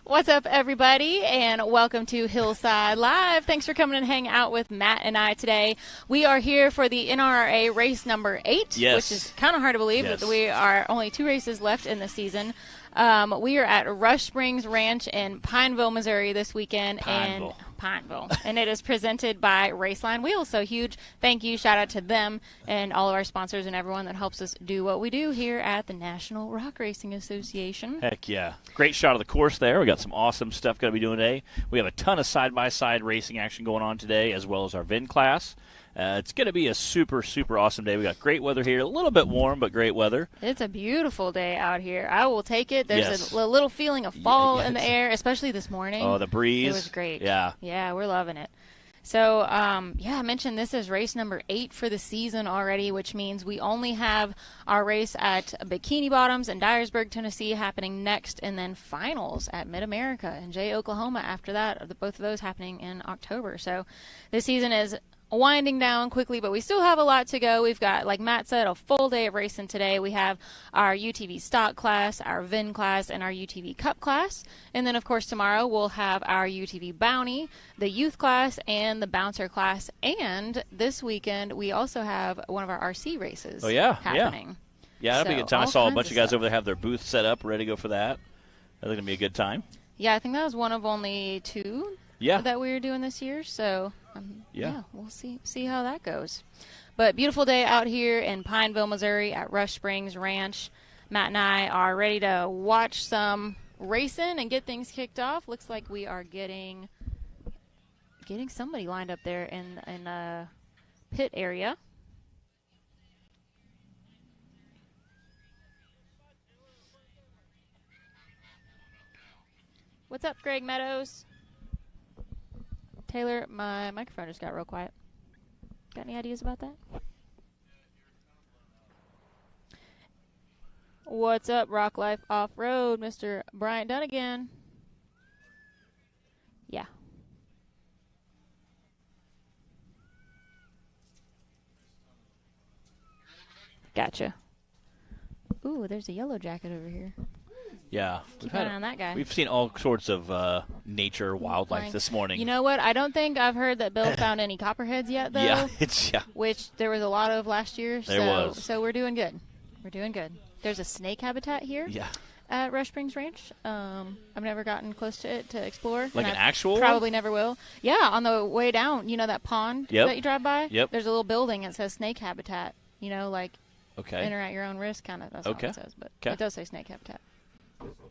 What's up, everybody, and welcome to Hillside Live. Thanks for coming and hanging out with Matt and I today. We are here for the NRRA race number 8, which is kind of hard to believe that we are only 2 races left in the season. We are at Rush Springs Ranch in Pineville, Missouri this weekend. Pineville. And it is presented by Raceline Wheels. So huge thank you, shout out to them and all of our sponsors and everyone that helps us do what we do here at the National Rock Racing Association. Heck yeah. Great shot of the course there. We got some awesome stuff going to be doing today. We have a ton of side-by-side racing action going on today, as well as our VIN class. It's going to be a super, super awesome day. We got great weather here. A little bit warm, but great weather. It's a beautiful day out here. I will take it. There's a little feeling of fall in the air, especially this morning. Oh, the breeze. It was great. Yeah. Yeah, we're loving it. So, I mentioned this is race number 8 for the season already, which means we only have our race at Bikini Bottoms in Dyersburg, Tennessee, happening next, and then finals at Mid-America in Jay, Oklahoma after that, both of those happening in October. So this season is winding down quickly, but we still have a lot to go. We've got, like Matt said, a full day of racing today. We have our UTV stock class, our VIN class, and our UTV cup class. And then, of course, tomorrow we'll have our UTV bounty, the youth class, and the bouncer class. And this weekend we also have one of our RC races happening. Yeah, that'll be a good time. I saw a bunch of guys over there have their booth set up, ready to go for that. That's going to be a good time. Yeah, I think that was one of only 2 that we were doing this year. So we'll see how that goes. But beautiful day out here in Pineville, Missouri at Rush Springs Ranch. Matt and I are ready to watch some racing and get things kicked off. Looks like we are getting somebody lined up there in the pit area. What's up, Greg Meadows? Taylor, my microphone just got real quiet. Got any ideas about that? What's up, Rock Life Off-Road, Mr. Bryant Dunnigan? Yeah. Gotcha. Ooh, there's a yellow jacket over here. Yeah. Keep an eye on that guy. We've seen all sorts of nature, wildlife this morning. You know what? I don't think I've heard that Bill found any copperheads yet, though. Which there was a lot of last year. So we're doing good. We're doing good. There's a snake habitat here. Yeah. At Rush Springs Ranch. I've never gotten close to it to explore. Like an actual probably never will. Yeah, on the way down, you know that pond that you drive by? Yep. There's a little building that says snake habitat. You know, like enter at your own risk kind of. That's what it says. But it does say snake habitat.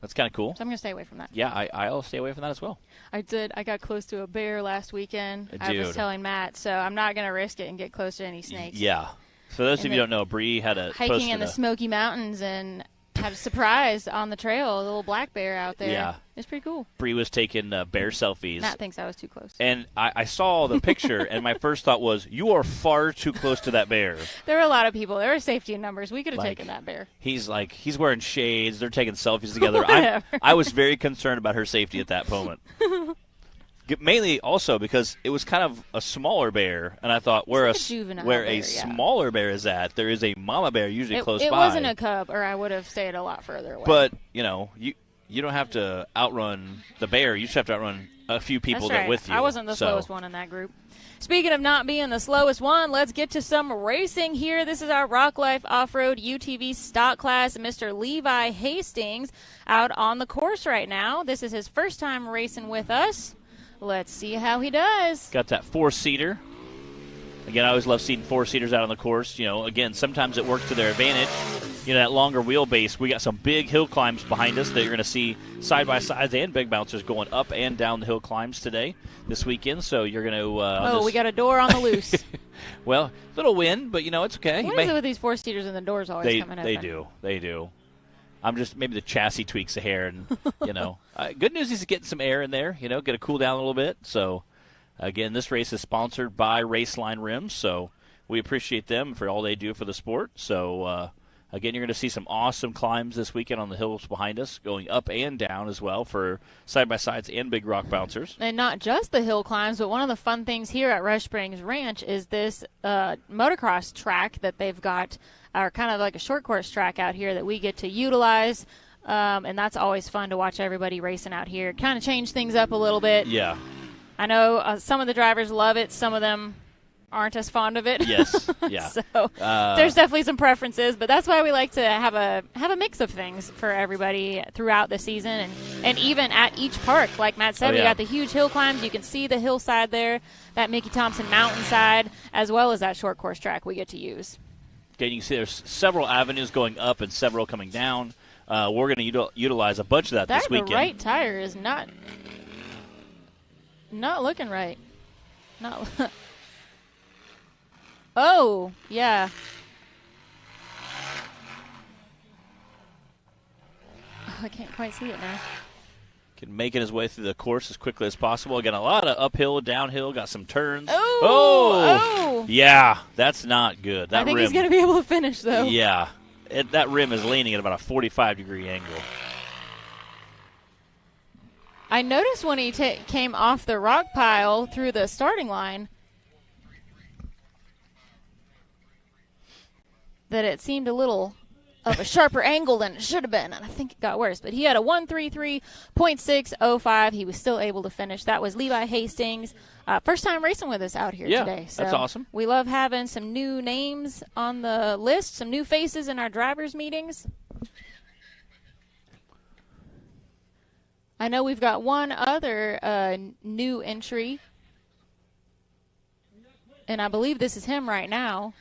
That's kind of cool. So I'm going to stay away from that. Yeah, I'll stay away from that as well. I did. I got close to a bear last weekend. I was telling Matt, so I'm not going to risk it and get close to any snakes. Yeah. For those of you who don't know, Bree had a hiking in the Smoky Mountains and had a surprise on the trail, a little black bear out there. Yeah. It's pretty cool. Bree was taking bear selfies. Matt thinks I was too close. And I saw the picture, and my first thought was, you are far too close to that bear. There were a lot of people. There were safety in numbers. We could have taken that bear. He's wearing shades. They're taking selfies together. I was very concerned about her safety at that moment. Mainly also because it was kind of a smaller bear, and I thought where a smaller bear is at, there is a mama bear usually close by. It wasn't a cub, or I would have stayed a lot further away. But, you don't have to outrun the bear. You just have to outrun a few people that are with you. I wasn't the slowest one in that group. Speaking of not being the slowest one, let's get to some racing here. This is our Rock Life Off-Road UTV stock class. Mr. Levi Hastings out on the course right now. This is his first time racing with us. Let's see how he does. Got that 4-seater. Again, I always love seeing 4-seaters out on the course. Again, sometimes it works to their advantage. That longer wheelbase. We got some big hill climbs behind us that you're going to see side-by-sides and big bouncers going up and down the hill climbs this weekend. So you're going to... we got a door on the loose. Well, little wind, but, it's okay. What is it with these 4-seaters and the doors always coming open? They do. I'm just maybe the chassis tweaks a hair, and good news is getting some air in there. Get to cool down a little bit. So, again, this race is sponsored by Raceline Rims, so we appreciate them for all they do for the sport. So, again, you're going to see some awesome climbs this weekend on the hills behind us, going up and down as well for side-by-sides and big rock bouncers. And not just the hill climbs, but one of the fun things here at Rush Springs Ranch is this motocross track that they've got, or kind of like a short course track out here that we get to utilize And that's always fun to watch everybody racing out here. Kind of change things up a little bit. Yeah. I know some of the drivers love it. Some of them aren't as fond of it. Yes. Yeah. So there's definitely some preferences, but that's why we like to have a mix of things for everybody throughout the season, and even at each park. Like Matt said, we got the huge hill climbs. You can see the hillside there, that Mickey Thompson mountainside, as well as that short course track we get to use. Okay, you can see there's several avenues going up and several coming down. We're going to utilize a bunch of that this weekend. The right tire is not looking right. Not. Oh, yeah. Oh, I can't quite see it now. Can make it his way through the course as quickly as possible. Again, a lot of uphill, downhill, got some turns. Oh! Yeah, that's not good. That I think rim, he's going to be able to finish, though. Yeah. That rim is leaning at about a 45-degree angle. I noticed when he came off the rock pile through the starting line that it seemed a little of a sharper angle than it should have been, and I think it got worse. But he had a 1:33.605. He was still able to finish. That was Levi Hastings. First time racing with us out here today. So that's awesome. We love having some new names on the list, some new faces in our drivers' meetings. I know we've got one other new entry, and I believe this is him right now.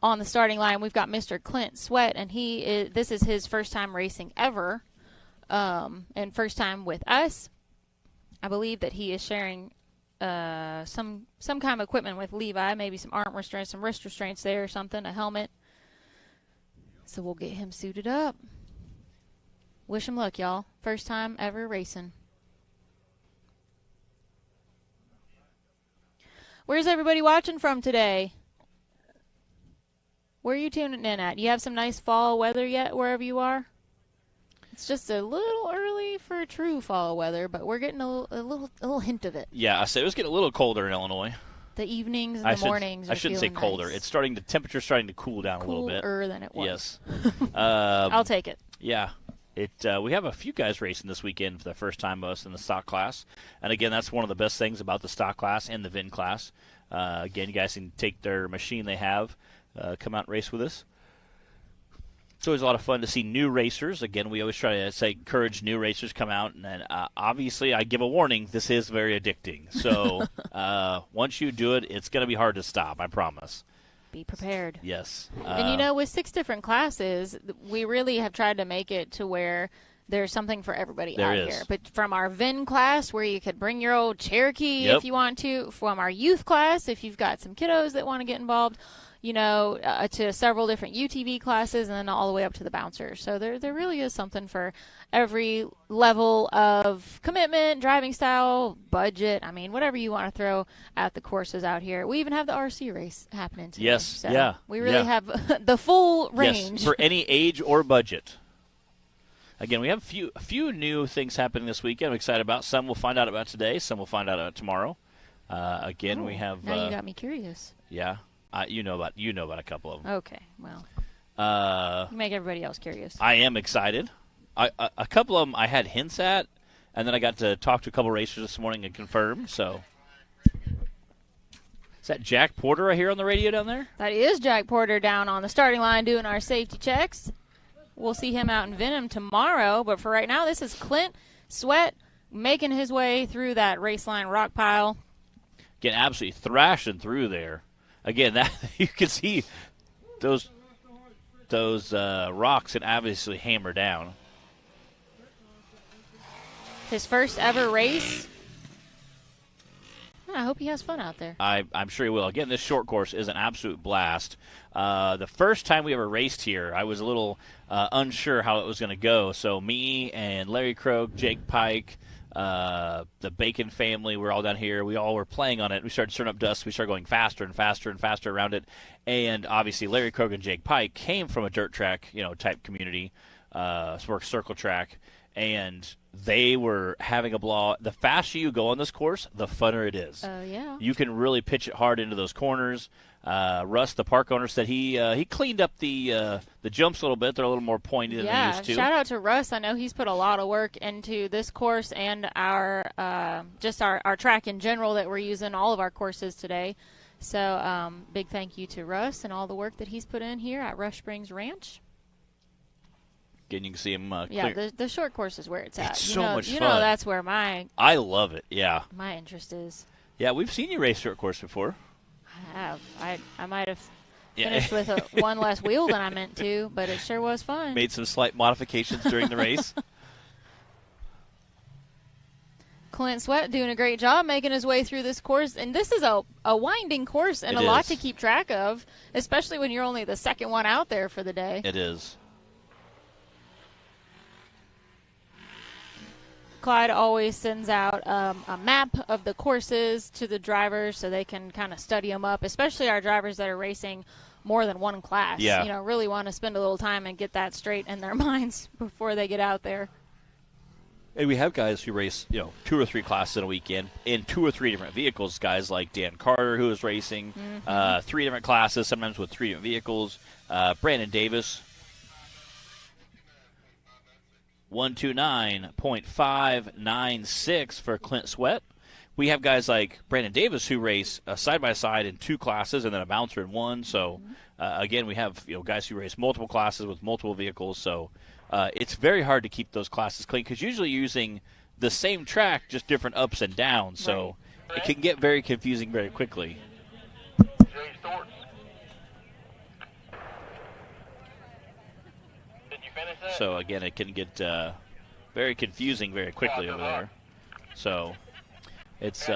On the starting line, we've got Mr. Clint Sweat, and this is his first time racing ever, and first time with us. I believe that he is sharing some kind of equipment with Levi, maybe some arm restraints, some wrist restraints there or something, a helmet. So we'll get him suited up. Wish him luck, y'all. First time ever racing. Where's everybody watching from today? Where are you tuning in at? You have some nice fall weather yet wherever you are? It's just a little early for true fall weather, but we're getting a little hint of it. Yeah, I said it was getting a little colder in Illinois. The evenings and the mornings are I shouldn't say colder. Nice. It's the temperature's starting to cool down a little bit. Cooler than it was. Yes. I'll take it. Yeah. We have a few guys racing this weekend for the first time most in the stock class. And again, that's one of the best things about the stock class and the VIN class. Again, you guys can take their machine they have, come out and race with us. It's always a lot of fun to see new racers. Again, we always try to encourage new racers come out. And then, obviously, I give a warning, this is very addicting. So once you do it, it's going to be hard to stop, I promise. Be prepared. Yes. And, with 6 different classes, we really have tried to make it to where there's something for everybody out here. But from our VIN class, where you could bring your old Cherokee if you want to, from our youth class, if you've got some kiddos that want to get involved, to several different UTV classes, and then all the way up to the bouncers. So there really is something for every level of commitment, driving style, budget. I mean, whatever you want to throw at the courses out here. We even have the RC race happening today. Yes, so yeah. We really have the full range. Yes, for any age or budget. Again, we have a few new things happening this weekend I'm excited about. Some we'll find out about today. Some we'll find out about tomorrow. We have... Now you got me curious. Yeah. You know about a couple of them. Okay, well, you make everybody else curious. I am excited. A couple of them I had hints at, and then I got to talk to a couple racers this morning and confirm. So, is that Jack Porter I hear on the radio down there? That is Jack Porter down on the starting line doing our safety checks. We'll see him out in Venom tomorrow, but for right now, this is Clint Sweat making his way through that Raceline rock pile. Getting absolutely thrashing through there. Again, that you can see those rocks and obviously hammer down. His first ever race. I hope he has fun out there. I'm sure he will. Again, this short course is an absolute blast. The first time we ever raced here, I was a little unsure how it was going to go. So me and Larry Krogh, Jake Pike, the Bacon family, we're all down here. We all were playing on it. We started stirring up dust. We started going faster and faster and faster around it. And obviously Larry Krogh and Jake Pike came from a dirt track, type community, circle track, and they were having a ball. The faster you go on this course, the funner it is. Oh, yeah. You can really pitch it hard into those corners. Russ, the park owner, said he cleaned up the jumps a little bit. They're a little more pointed than they used to. Shout out to Russ. I know he's put a lot of work into this course and our track in general that we're using all of our courses today. So big thank you to Russ and all the work that he's put in here at Rush Springs Ranch. Again, you can see him. The short course is where it's at. It's so much fun. You know that's where I love it. Yeah. My interest is. Yeah, we've seen you race short course before. I have. I might have finished with one less wheel than I meant to, but it sure was fun. Made some slight modifications during the race. Clint Sweat doing a great job making his way through this course. And this is a winding course and a lot to keep track of, especially when you're only the second one out there for the day. It is. Clyde always sends out a map of the courses to the drivers so they can kind of study them up, especially our drivers that are racing more than one class. Yeah. Really want to spend a little time and get that straight in their minds before they get out there. And we have guys who race, 2 or 3 classes in a weekend in 2 or 3 different vehicles. Guys like Dan Carter, who is racing 3 different classes, sometimes with 3 different vehicles. Brandon Davis, 129.596 for Clint Sweat. We have guys like Brandon Davis who race side-by-side in 2 classes and then a bouncer in 1. So, again, we have guys who race multiple classes with multiple vehicles. So it's very hard to keep those classes clean because usually you're using the same track, just different ups and downs. So it can get very confusing very quickly. So, again, it can get very confusing very quickly over there. So it's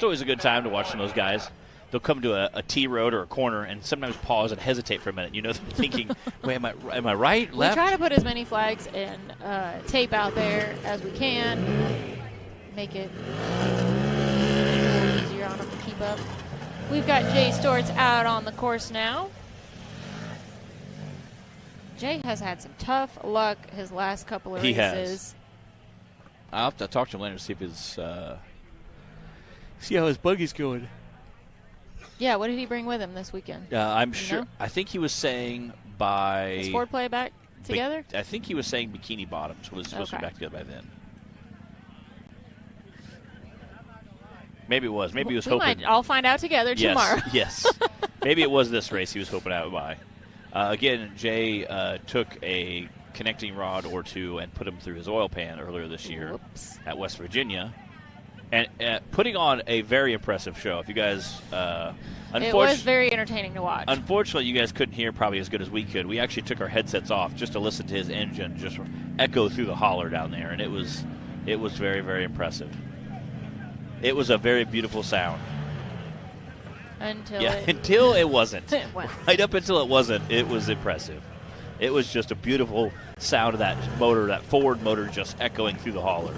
always a good time to watch some of those guys. They'll come to a T road or a corner and sometimes pause and hesitate for a minute. They're thinking, wait, am I right, left? We try to put as many flags and tape out there as we can. Make it easier on them to keep up. We've got Jay Storts out on the course now. Jay has had some tough luck his last couple of races. Has. I'll have to talk to him later to see if see how his buggy's going. Yeah, what did he bring with him this weekend? I'm sure. I think he was saying by. Is Ford Play back together? I think he was saying Bikini Bottoms was supposed to be back together by then. Maybe it was. Maybe he was hoping. Might all find out together tomorrow. Yes. Maybe it was this race he was hoping out by. Again, Jay took a connecting rod or 2 and put them through his oil pan earlier this year at West Virginia. And putting on a very impressive show. If you guys, it was very entertaining to watch. Unfortunately, you guys couldn't hear probably as good as we could. We actually took our headsets off just to listen to his engine just echo through the holler down there, and it was very, very impressive. It was a very beautiful sound. Until it wasn't. Right up until it wasn't, it was impressive. It was just a beautiful sound of that motor, that Ford motor just echoing through the holler.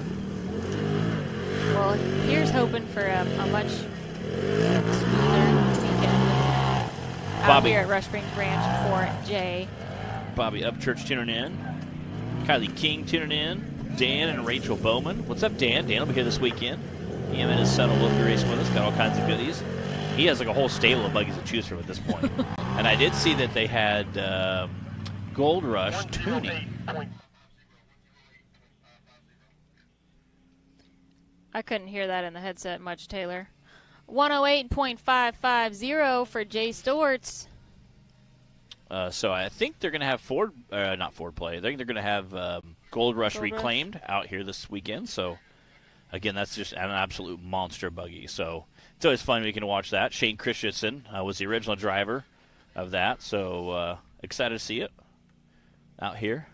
Well, here's hoping for a much smoother weekend out here at Rush Springs Ranch for Jay. Bobby Upchurch tuning in. Kylie King tuning in. Dan and Rachel Bowman. What's up, Dan? Dan will be here this weekend. Him and his son will be racing with us. Got all kinds of goodies. He has like a whole stable of buggies to choose from at this point. And I did see that they had Gold Rush tuning. I couldn't hear that in the headset much, Taylor. 108.550 for Jay Storts. So I think they're going to have not Ford Play. I think they're going to have Gold Rush Reclaimed out here this weekend. So, again, that's just an absolute monster buggy. So it's always fun when you can watch that. Shane Christensen was the original driver of that. So excited to see it out here.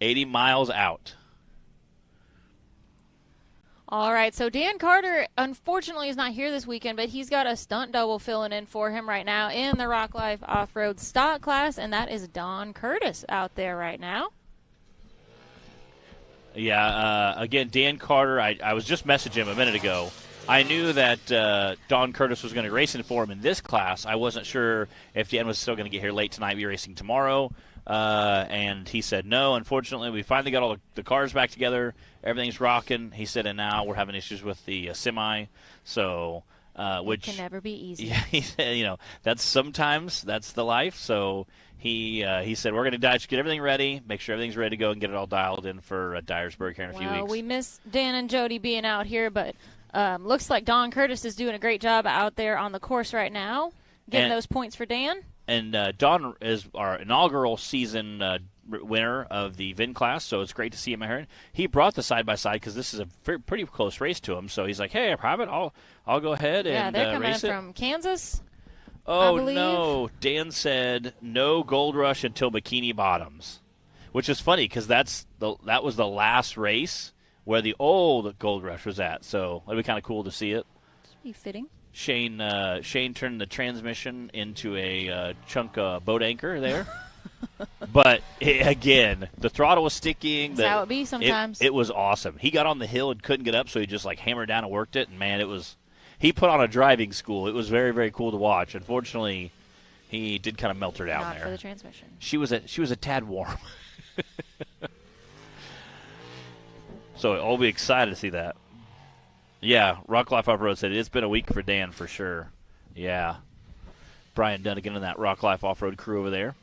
80 miles out. All right, so Dan Carter, unfortunately, is not here this weekend, but he's got a stunt double filling in for him right now in the Rock Life Off-Road Stock class, and that is Don Curtis out there right now. Yeah, again, Dan Carter, I was just messaging him a minute ago. I knew that Don Curtis was going to be racing for him in this class. I wasn't sure if Dan was still going to get here late tonight, be racing tomorrow. And he said no. Unfortunately, we finally got all the cars back together. Everything's rocking. He said, and now we're having issues with the semi. So which can never be easy. Yeah, he said, that's the life. So he said we're going to get everything ready, make sure everything's ready to go, and get it all dialed in for Dyersburg here in a few weeks. We miss Dan and Jody being out here, but looks like Don Curtis is doing a great job out there on the course right now, getting those points for Dan. And Don is our inaugural season winner of the VIN class, so it's great to see him here. He brought the side-by-side because this is a pretty close race to him, so he's like, hey, Private, I'll go ahead and race it. Yeah, they're coming in from Kansas, Oh, no. Dan said no Gold Rush until Bikini Bottoms, which is funny because that was the last race where the old Gold Rush was at, so it'd be kind of cool to see it. Be fitting. Shane turned the transmission into a chunk of boat anchor there. But, again, the throttle was sticking. That's how it be sometimes. It was awesome. He got on the hill and couldn't get up, so he just, hammered down and worked it. And, man, he put on a driving school. It was very, very cool to watch. Unfortunately, he did kind of melt her down there. Not for the transmission. She was a tad warm. So I'll be excited to see that. Yeah, Rock Life Off-Road said it's been a week for Dan for sure. Yeah. Brian Dunnigan and that Rock Life Off-Road crew over there.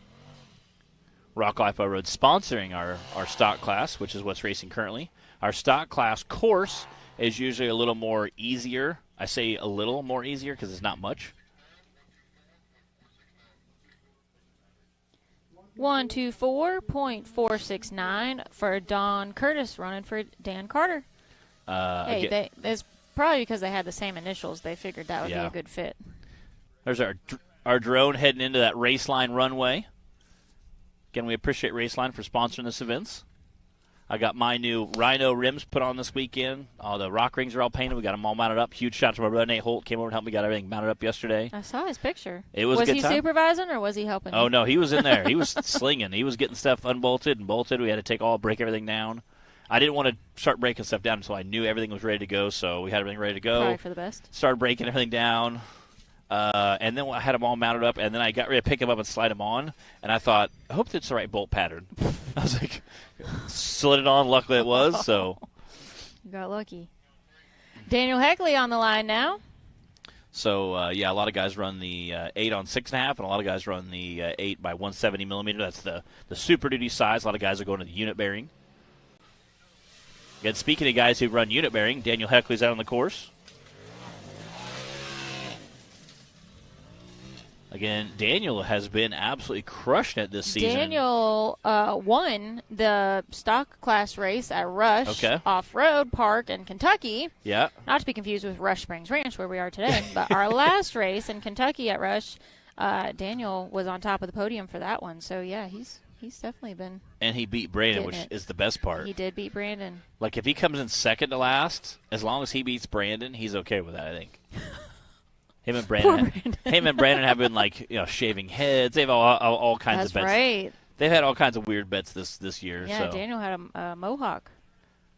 Rock Life Off-Road sponsoring our stock class, which is what's racing currently. Our stock class course is usually a little more easier. I say a little more easier because it's not much. 124.469 for Don Curtis running for Dan Carter. It's probably because they had the same initials. They figured that would be a good fit. There's our drone heading into that Raceline runway. Again, we appreciate Raceline for sponsoring this event. I got my new Rhino rims put on this weekend. All the rock rings are all painted. We got them all mounted up. Huge shout out to my brother Nate Holt. Came over and helped me get everything mounted up yesterday. I saw his picture. It was a good time. Was he supervising or was he helping? Oh, no, he was in there. He was slinging. He was getting stuff unbolted and bolted. We had to break everything down. I didn't want to start breaking stuff down until I knew everything was ready to go, so we had everything ready to go. Probably for the best. Started breaking everything down. And then I had them all mounted up, and then I got ready to pick them up and slide them on, and I thought, I hope that's the right bolt pattern. I was like, slid it on. Luckily it was, so. You got lucky. Daniel Heckley on the line now. So, a lot of guys run the 8 on 6.5, and a lot of guys run the 8 by 170 millimeter. That's the Super Duty size. A lot of guys are going to the unit bearing. Again, speaking of guys who run unit bearing, Daniel Heckley's out on the course. Again, Daniel has been absolutely crushing it this season. Daniel won the stock class race at Rush Off-Road Park in Kentucky. Yeah. Not to be confused with Rush Springs Ranch, where we are today. But our last race in Kentucky at Rush, Daniel was on top of the podium for that one. So, yeah, he's definitely been. And he beat Brandon, which is the best part. He did beat Brandon. Like, if he comes in second to last, as long as he beats Brandon, he's okay with that, I think. Him and Brandon have been shaving heads. They've all kinds of bets. That's right. They've had all kinds of weird bets this year. Yeah, so. Daniel had a mohawk.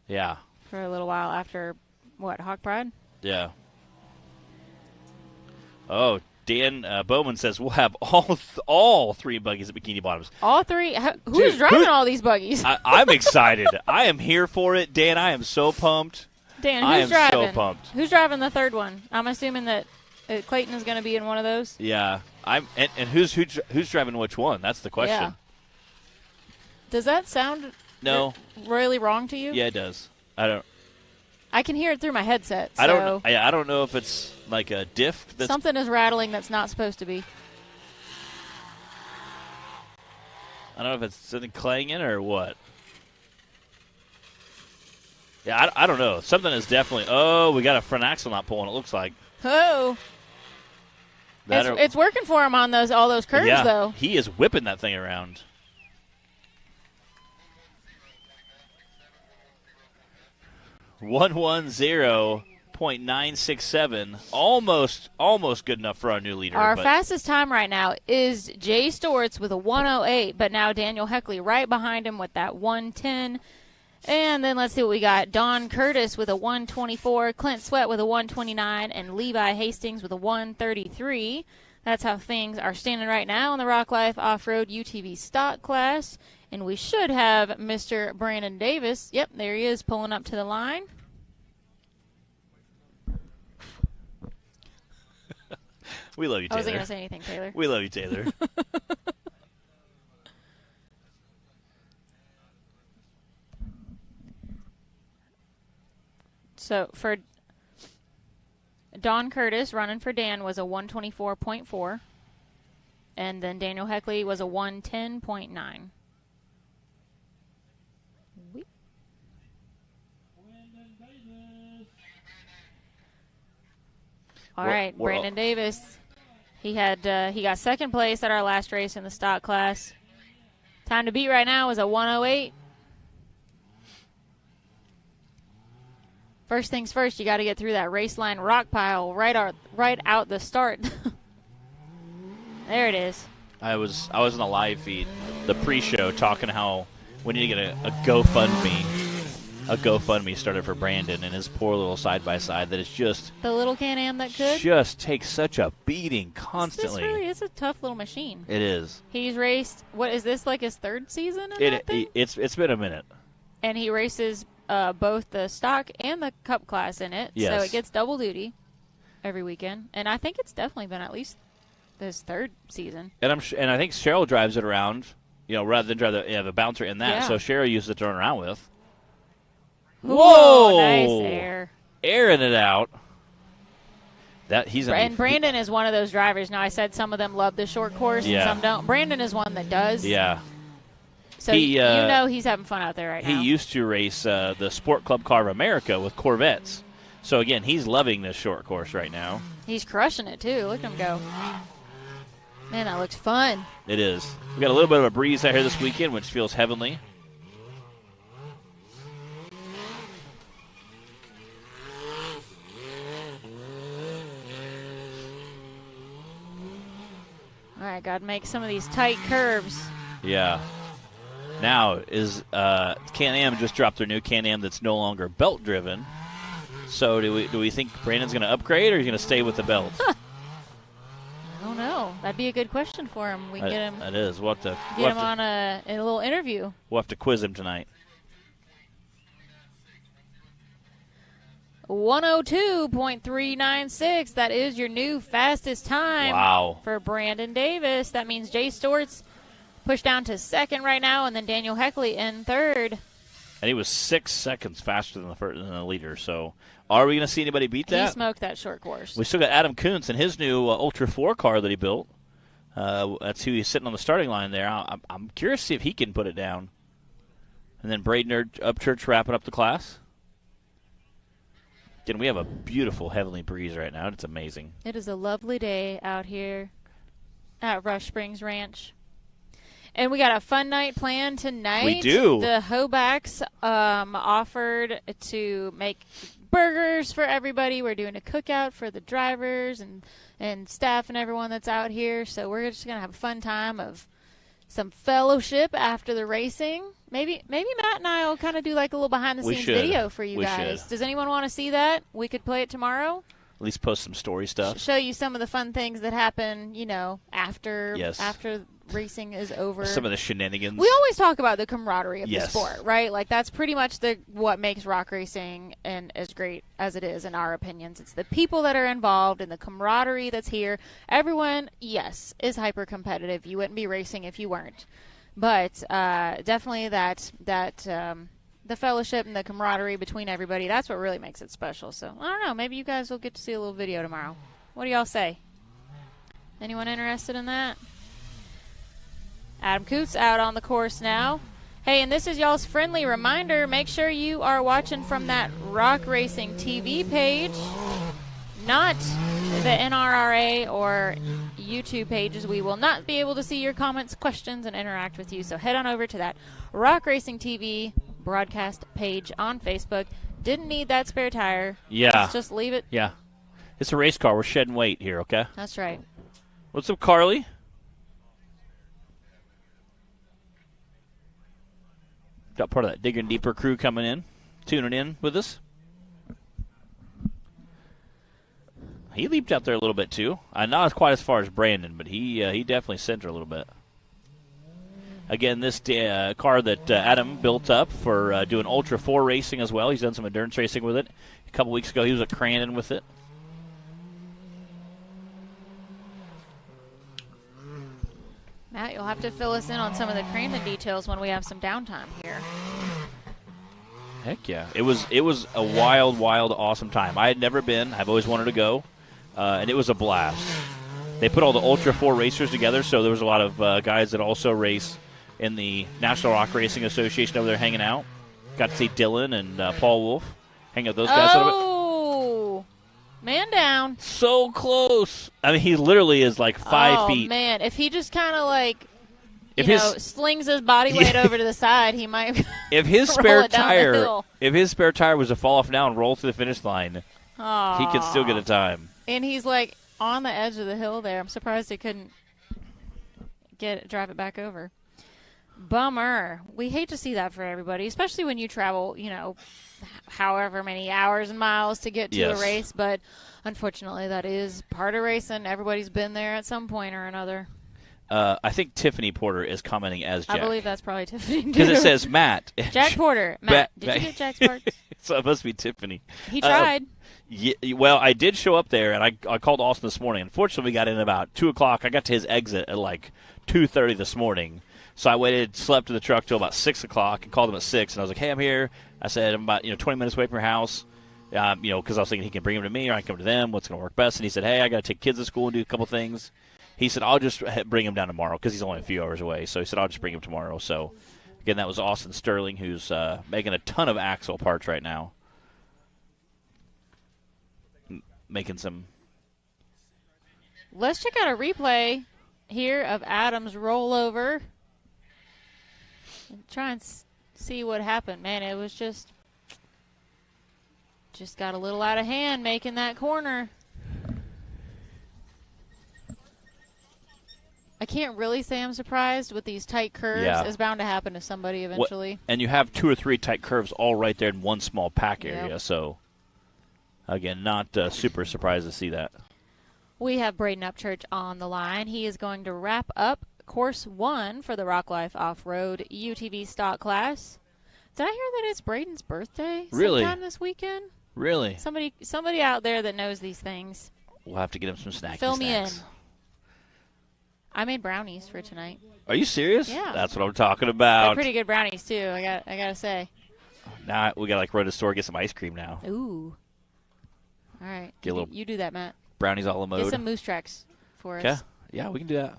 Yeah. For a little while after Hawk Pride? Yeah. Oh, Dan Bowman says we'll have all 3 buggies at Bikini Bottoms. All 3? Who's driving all these buggies? I'm excited. I am here for it, Dan. I am so pumped. Dan, who's driving? I am so pumped. Who's driving the third one? I'm assuming that Clayton is going to be in one of those. Yeah, and who's driving which one? That's the question. Yeah. Does that sound really wrong to you? Yeah, it does. I can hear it through my headset. So I don't know if it's like a diff. Something is rattling that's not supposed to be. I don't know if it's something clanging or what. Yeah, I don't know. Something is definitely. Oh, we got a front axle not pulling. It looks like. Oh. It's working for him on all those curves, though. He is whipping that thing around. .967, almost good enough for our new leader. Our fastest time right now is Jay Stortz with a 1:08, but now Daniel Heckley right behind him with that 1:10. And then let's see what we got. Don Curtis with a 1:24, Clint Sweat with a 1:29, and Levi Hastings with a 1:33. That's how things are standing right now in the Rock Life Off-Road UTV stock class. And we should have Mr. Brandon Davis. Yep, there he is pulling up to the line. We love you, Taylor. I wasn't going to say anything, Taylor. We love you, Taylor. So for Don Curtis, running for Dan, was a 124.4. And then Daniel Heckley was a 110.9. All right, Brandon Davis. He got second place at our last race in the stock class. Time to beat right now is a 108. First things first, you got to get through that Raceline rock pile right out the start. There it is. I was in the live feed, the pre-show, talking how we need to get a GoFundMe started for Brandon and his poor little side-by-side that is just... The little Can-Am that could? Just takes such a beating constantly. This really is a tough little machine. It is. He's raced, what is this, like his third season in that thing? It's been a minute. And he races both the stock and the cup class in it. Yes. So it gets double duty every weekend. And I think it's definitely been at least his third season. And I think Cheryl drives it around, rather than drive the bouncer in that. Yeah. So Cheryl uses it to run around with. Whoa! Nice air. Airing it out. And Brandon is one of those drivers. Now, I said some of them love the short course and some don't. Brandon is one that does. Yeah. So he's having fun out there right now. He used to race the Sport Club Car of America with Corvettes. So, again, he's loving this short course right now. He's crushing it, too. Look at him go. Man, that looks fun. It is. We got a little bit of a breeze out here this weekend, which feels heavenly. All right, got to make some of these tight curves. Yeah. Now, is Can-Am just dropped their new Can-Am that's no longer belt-driven. So do we think Brandon's going to upgrade, or is he going to stay with the belt? I don't know. That'd be a good question for him. We can get him. That is. We'll have to get him on a little interview. We'll have to quiz him tonight. 102.396. That is your new fastest time. Wow. For Brandon Davis. That means Jay Stewart's pushed down to second right now, and then Daniel Heckley in third. And he was 6 seconds faster than the leader. So, are we going to see anybody beat that? He smoked that short course. We still got Adam Kuntz and his new Ultra 4 car that he built. That's who he's sitting on the starting line there. I'm curious to see if he can put it down. And then Braden Upchurch wrapping up the class. Again, we have a beautiful heavenly breeze right now. It's amazing. It is a lovely day out here at Rush Springs Ranch. And we got a fun night planned tonight. We do. The Hobacks offered to make burgers for everybody. We're doing a cookout for the drivers and staff and everyone that's out here. So we're just going to have a fun time of some fellowship after the racing. Maybe Matt and I will kind of do like a little behind-the-scenes video for you guys. Does anyone want to see that? We could play it tomorrow. At least post some story stuff. Show you some of the fun things that happen, after racing is over. Some of the shenanigans. We always talk about the camaraderie of the Yes. sport, right? Like that's pretty much what makes rock racing and as great as it is in our opinions. It's the people that are involved and the camaraderie that's here. Everyone, yes, is hyper competitive. You wouldn't be racing if you weren't. But definitely that the fellowship and the camaraderie between everybody, that's what really makes it special. So, I don't know, maybe you guys will get to see a little video tomorrow. What do y'all say? Anyone interested in that? Adam Coots out on the course now. Hey, and this is y'all's friendly reminder. Make sure you are watching from that Rock Racing TV page, not the NRRA or YouTube pages. We will not be able to see your comments, questions, and interact with you. So head on over to that Rock Racing TV broadcast page on Facebook. Didn't need that spare tire. Yeah. Let's just leave it. Yeah. It's a race car. We're shedding weight here, okay? That's right. What's up, Carly? Got part of that Digging Deeper crew coming in, tuning in with us. He leaped out there a little bit, too. Not quite as far as Brandon, but he definitely sent her a little bit. Again, this car that Adam built up for doing Ultra 4 racing as well. He's done some endurance racing with it. A couple weeks ago, he was at Crandon with it. Matt, you'll have to fill us in on some of the Crandon details when we have some downtime here. Heck yeah. It was a wild, awesome time. I had never been. I've always wanted to go, and it was a blast. They put all the Ultra 4 racers together, so there was a lot of guys that also race in the National Rock Racing Association over there hanging out. Got to see Dylan and Paul Wolf hang out with those guys a little bit. Oh, man down. So close. I mean, he literally is like 5 feet. Oh, man. If he just kind of like, slings his body weight over to the side, he might if his roll spare tire was to fall off now and roll to the finish line, he could still get a time. And he's like on the edge of the hill there. I'm surprised he couldn't drive it back over. Bummer. We hate to see that for everybody, especially when you travel, however many hours and miles to get to a race. But unfortunately, that is part of racing. Everybody's been there at some point or another. I think Tiffany Porter is commenting as Jack. I believe that's probably Tiffany. Because it says Matt. Jack Porter. Matt, did you get Jack's part? So it must be Tiffany. He tried. Well, I did show up there, and I called Austin this morning. Unfortunately, we got in about 2 o'clock. I got to his exit at like 2:30 this morning. So I slept in the truck till about 6 o'clock, and called him at 6. And I was like, hey, I'm here. I said, I'm about 20 minutes away from your house, because I was thinking he can bring him to me or I can come to them. What's going to work best? And he said, hey, I got to take kids to school and do a couple things. He said, I'll just bring him down tomorrow because he's only a few hours away. So he said, I'll just bring him tomorrow. So, again, that was Austin Sterling, who's making a ton of axle parts right now. Making some. Let's check out a replay here of Adam's rollover and try and see what happened. Man, it was just got a little out of hand making that corner. I can't really say I'm surprised with these tight curves. Yeah. It's bound to happen to somebody eventually. And you have 2 or 3 tight curves all right there in one small pack area. Yep. So, again, not super surprised to see that. We have Braden Upchurch on the line. He is going to wrap up Course 1 for the Rock Life Off-Road UTV stock class. Did I hear that it's Braden's birthday sometime this weekend? Really? Somebody out there that knows these things. We'll have to get him some snacky Fill me snacks. in. I made brownies for tonight. Are you serious? Yeah. That's what I'm talking about. They're pretty good brownies, too, I gotta say. Now we got to run to the store and get some ice cream now. Ooh. All right. You do that, Matt. Brownies a la mode. Get some moose tracks for us. Okay. Yeah, we can do that.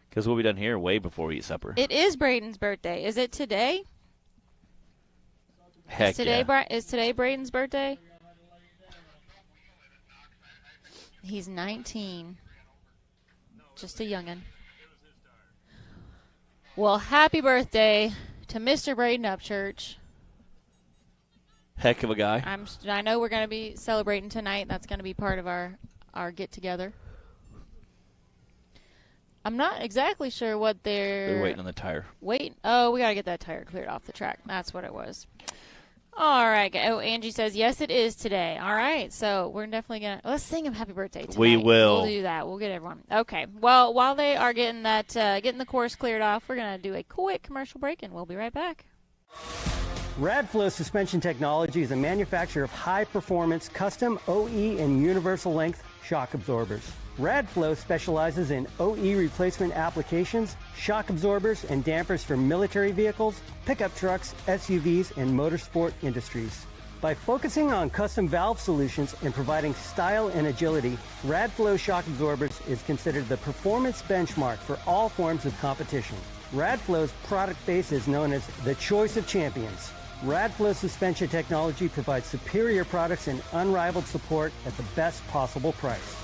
Because we'll be done here way before we eat supper. It is Braden's birthday. Is it today? Heck Is today Braden's birthday? He's 19. Just a youngin'. Well, happy birthday to Mr. Braden Upchurch. Heck of a guy. I know we're going to be celebrating tonight. That's going to be part of our get-together. I'm not exactly sure what They're waiting on the tire. Oh, we got to get that tire cleared off the track. That's what it was. All right. Oh, Angie says, yes, it is today. All right. So we're definitely going to – let's sing him happy birthday tonight. We will. We'll do that. We'll get everyone. Okay. Well, while they are getting the course cleared off, we're going to do a quick commercial break, and we'll be right back. Radflow Suspension Technology is a manufacturer of high-performance, custom OE and universal length shock absorbers. Radflow specializes in OE replacement applications, shock absorbers, and dampers for military vehicles, pickup trucks, SUVs, and motorsport industries. By focusing on custom valve solutions and providing style and agility, Radflow shock absorbers is considered the performance benchmark for all forms of competition. Radflow's product base is known as the choice of champions. Radflow Suspension Technology provides superior products and unrivaled support at the best possible price.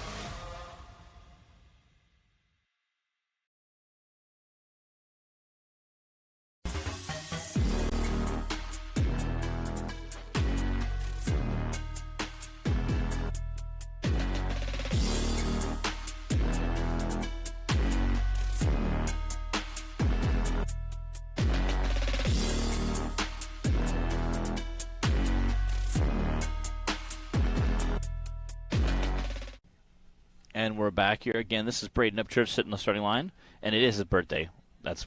And we're back here again. This is Braden Upchurch sitting on the starting line, and it is his birthday,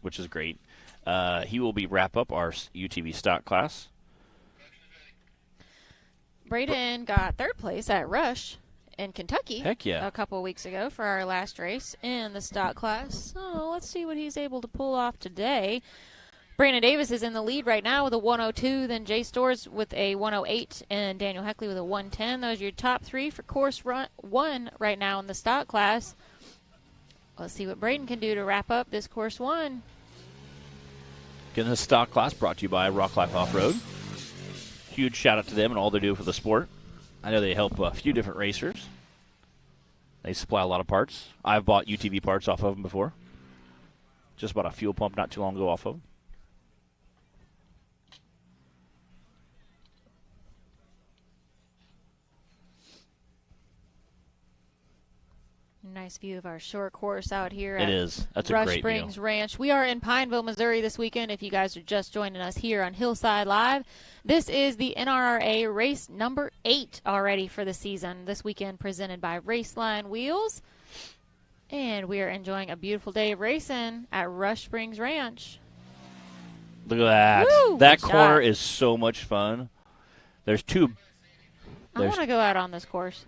which is great. He will wrap up our UTV stock class. Braden got third place at Rush in Kentucky. Heck yeah. A couple of weeks ago for our last race in the stock class. So let's see what he's able to pull off today. Brandon Davis is in the lead right now with a 102, then Jay Storrs with a 108, and Daniel Heckley with a 110. Those are your top three for course one right now in the stock class. Let's see what Braden can do to wrap up this course one. Again, this stock class brought to you by Rock Life Off-Road. Huge shout out to them and all they do for the sport. I know they help a few different racers. They supply a lot of parts. I've bought UTV parts off of them before. Just bought a fuel pump not too long ago off of them. Nice view of our short course out here It at is. That's a Rush great Springs view. Ranch. We are in Pineville, Missouri this weekend if you guys are just joining us here on Hillside Live. This is the NRRA race number 8 already for the season. This weekend presented by Raceline Wheels. And we are enjoying a beautiful day of racing at Rush Springs Ranch. Look at that. Woo, that good corner shot. is so much fun. There's two I want to go out on this course.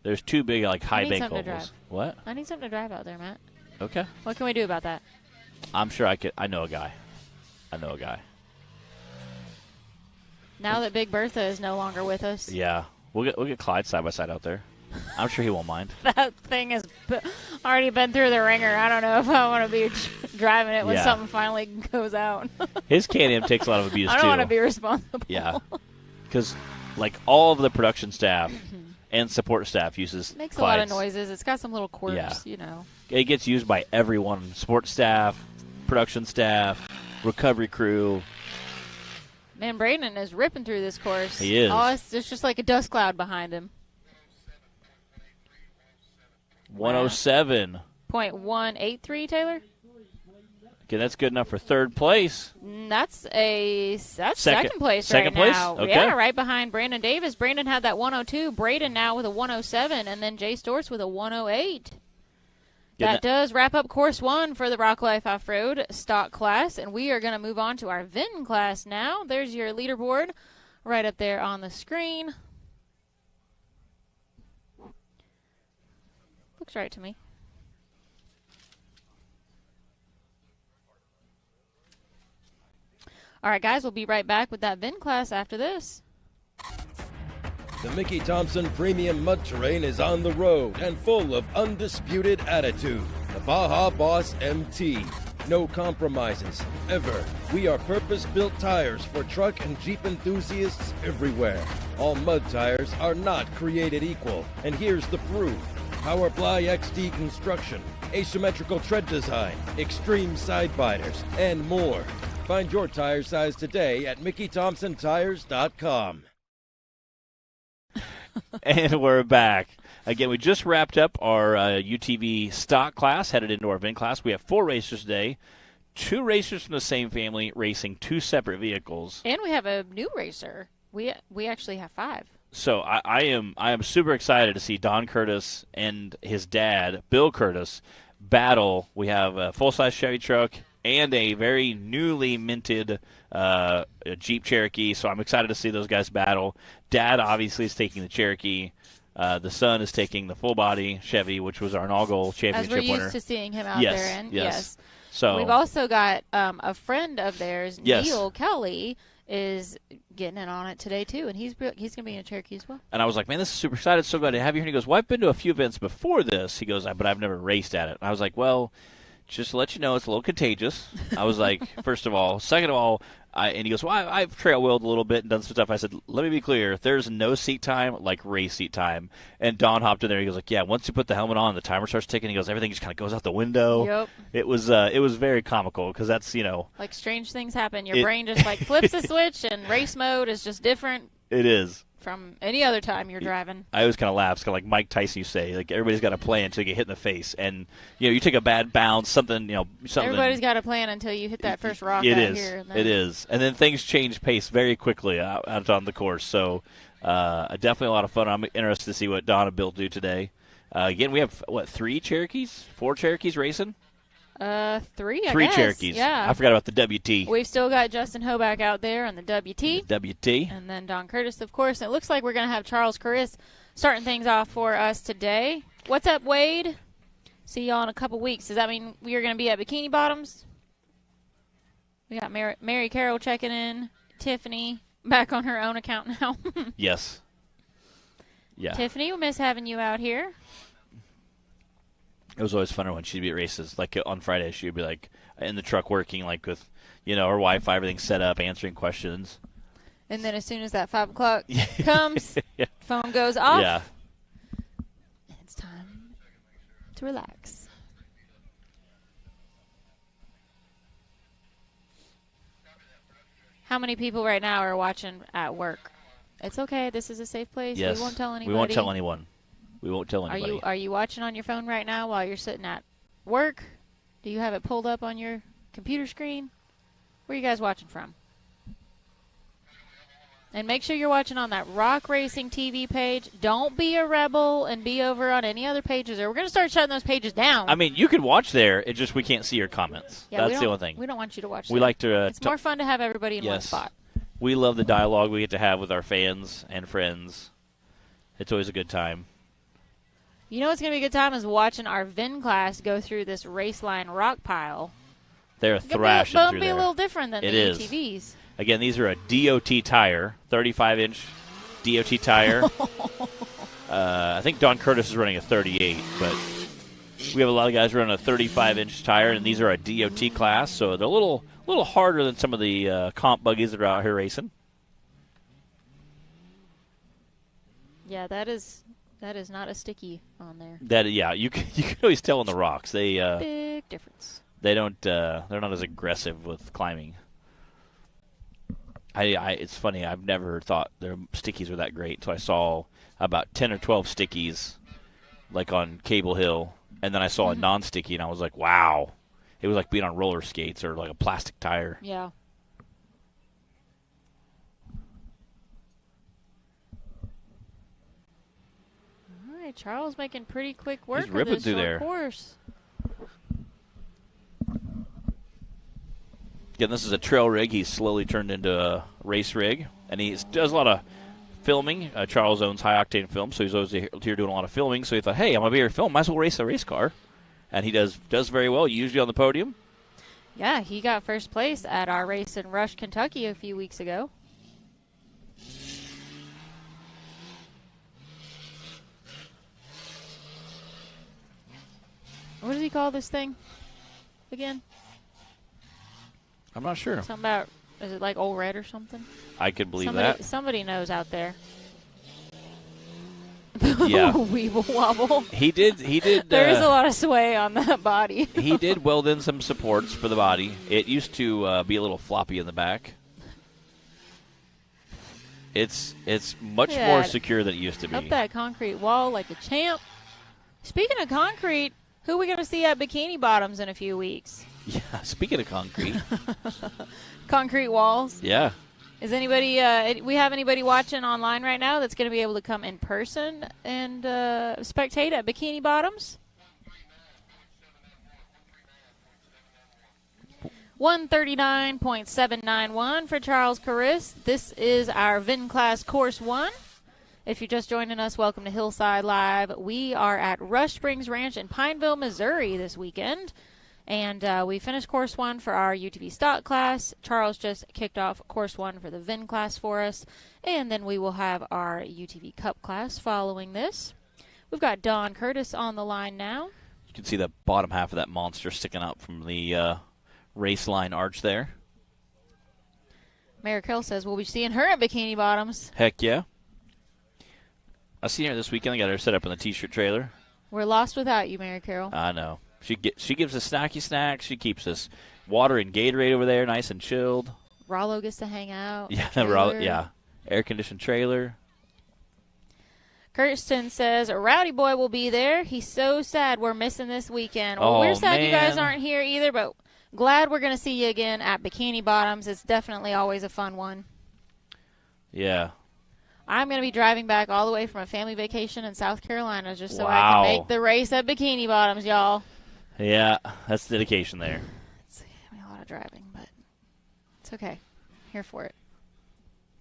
There's two big high need bank something to ovals. drive. What? I need something to drive out there, Matt. Okay. What can we do about that? I'm sure I could. I know a guy. Now that Big Bertha is no longer with us, Yeah. We'll get Clyde side by side out there. I'm sure he won't mind. that thing has already been through the ringer. I don't know if I want to be driving it when Yeah. something finally goes out. His Can-Am takes a lot of abuse I too. don't want to be responsible. Yeah. Because all of the production staff and support staff uses It makes a lot of Clyde's. noises. It's got some little quirks, Yeah. you know. It gets used by everyone: support staff, production staff, recovery crew. Man, Braden is ripping through this course. He is. Oh, it's just like a dust cloud behind him. 107. .183, Taylor? Okay, that's good enough for third place. That's second place second right place? now. Okay. Yeah, right behind Brandon Davis. Brandon had that 102. Braden now with a 107, and then Jay Storrs with a 108. That does wrap up course one for the Rock Life Off-Road stock class, and we are going to move on to our VIN class now. There's your leaderboard right up there on the screen. Looks right to me. All right, guys, we'll be right back with that VIN class after this. The Mickey Thompson Premium Mud Terrain is on the road and full of undisputed attitude. The Baja Boss MT. No compromises, ever. We are purpose-built tires for truck and Jeep enthusiasts everywhere. All mud tires are not created equal, and here's the proof. Powerfly XD construction, asymmetrical tread design, extreme side biters, and more. Find your tire size today at MickeyThompsonTires.com. And we're back. Again, we just wrapped up our UTV stock class, headed into our VIN class. We have 4 racers today. 2 racers from the same family racing 2 separate vehicles. And we have a new racer. We actually have 5. So I am super excited to see Don Curtis and his dad, Bill Curtis, battle. We have a full-size Chevy truck and a very newly minted Jeep Cherokee. So I'm excited to see those guys battle. Dad obviously is taking the Cherokee. The son is taking the full-body Chevy, which was our inaugural championship As we're winner. used to seeing him out Yes, there in. yes. So We've also got a friend of theirs, Yes. Neil Kelly, is getting in on it today, too. And he's going to be in a Cherokee as well. And I was like, man, this is super excited. So glad to have you here. And he goes, well, I've been to a few events before this. He goes, but I've never raced at it. And I was like, well, just to let you know, it's a little contagious. I was like, first of all. Second of all, and he goes, well, I've trail wheeled a little bit and done some stuff. I said, let me be clear. There's no seat time like race seat time. And Don hopped in there. He goes, like, yeah, once you put the helmet on, the timer starts ticking. He goes, everything just kind of goes out the window. Yep. It was very comical because that's, Like strange things happen. Your brain just like flips the switch, and race mode is just different it is. from any other time you're driving. I always kind of laugh. It's kind of like Mike Tyson used to say, like everybody's got a plan until you get hit in the face, and you take a bad bounce, something. Everybody's got a plan until you hit that first rock It out is. here. It is, and then things change pace very quickly out on the course. So definitely a lot of fun. I'm interested to see what Don and Bill do today. Again, we have 4 Cherokees racing. 3, I 3 guess. Cherokees. Yeah. I forgot about the WT. We've still got Justin Hoback out there on the WT. WT. And then Don Curtis, of course. And it looks like we're going to have Charles starting things off for us today. What's up, Wade? See y'all in a couple weeks. Does that mean we are going to be at Bikini Bottoms? We got Mary Carroll checking in. Tiffany back on her own account now. Yes. Yeah. Tiffany, we miss having you out here. It was always funner when she'd be at races. Like on Friday, she'd be like in the truck working, like with, her Wi-Fi, everything set up, answering questions. And then as soon as that 5 o'clock comes, yeah. phone goes off. Yeah. And it's time to relax. How many people right now are watching at work? It's okay. This is a safe place. Yes. We won't tell anybody. We won't tell anyone. We won't tell anybody. Are you watching on your phone right now while you're sitting at work? Do you have it pulled up on your computer screen? Where are you guys watching from? And make sure you're watching on that Rock Racing TV page. Don't be a rebel and be over on any other pages, or we're going to start shutting those pages down. I mean, you can watch there. It's just we can't see your comments. Yeah, that's the only thing. We don't want you to watch We there. like to. It's more fun to have everybody in one spot. We love the dialogue we get to have with our fans and friends. It's always a good time. You know what's going to be a good time is watching our VIN class go through this Raceline rock pile. They're thrashing It'll through be there. a little different than the UTVs. Again, these are a DOT tire, 35-inch DOT tire. I think Don Curtis is running a 38, but we have a lot of guys running a 35-inch tire, and these are a DOT class, so they're a little harder than some of the comp buggies that are out here racing. Yeah, that is not a sticky on there. You can always tell on the rocks. They big difference. They don't. They're not as aggressive with climbing. It's funny. I've never thought their stickies were that great until I saw about 10 or 12 stickies, like on Cable Hill, and then I saw a non-sticky, and I was like, wow. It was like being on roller skates or like a plastic tire. Yeah. All right, Charles making pretty quick work He's ripping of this through short there. course. Again, this is a trail rig. He's slowly turned into a race rig, and he does a lot of filming. Charles owns High Octane Film, so he's always here doing a lot of filming. So he thought, hey, I'm going to be here to film. Might as well race a race car. And he does very well, usually on the podium. Yeah, he got first place at our race in Rush, Kentucky a few weeks ago. What does he call this thing again? I'm not sure. Something about, is it like Old Red or something? I could believe that. Somebody knows out there. Yeah. Weeble wobble. He did. There is a lot of sway on that body. He did weld in some supports for the body. It used to be a little floppy in the back. It's much more secure than it used to be. Up that concrete wall like a champ. Speaking of concrete, who are we going to see at Bikini Bottoms in a few weeks? Yeah, speaking of concrete. Concrete walls. Yeah. Is anybody, we have anybody watching online right now that's going to be able to come in person and spectate at Bikini Bottoms? 139.791 for Charles Caris. This is our VIN Class Course 1. If you're just joining us, welcome to Hillside Live. We are at Rush Springs Ranch in Pineville, Missouri this weekend. And we finished Course 1 for our UTV stock class. Charles just kicked off Course 1 for the VIN class for us. And then we will have our UTV Cup class following this. We've got Don Curtis on the line now. You can see the bottom half of that monster sticking out from the Raceline arch there. Mary Carroll says we'll be seeing her at Bikini Bottoms. Heck yeah. I seen her this weekend. I got her set up in the T-shirt trailer. We're lost without you, Mary Carroll. I know. She gives us snacky snacks. She keeps us water and Gatorade over there, nice and chilled. Rollo gets to hang out. Yeah, air-conditioned trailer. Kirsten says, Rowdy Boy will be there. He's so sad we're missing this weekend. Well, we're sad you guys aren't here either, but glad we're going to see you again at Bikini Bottoms. It's definitely always a fun one. Yeah. I'm going to be driving back all the way from a family vacation in South Carolina just so I can make the race at Bikini Bottoms, y'all. Yeah, that's dedication there. It's a lot of driving, but it's okay. Here for it.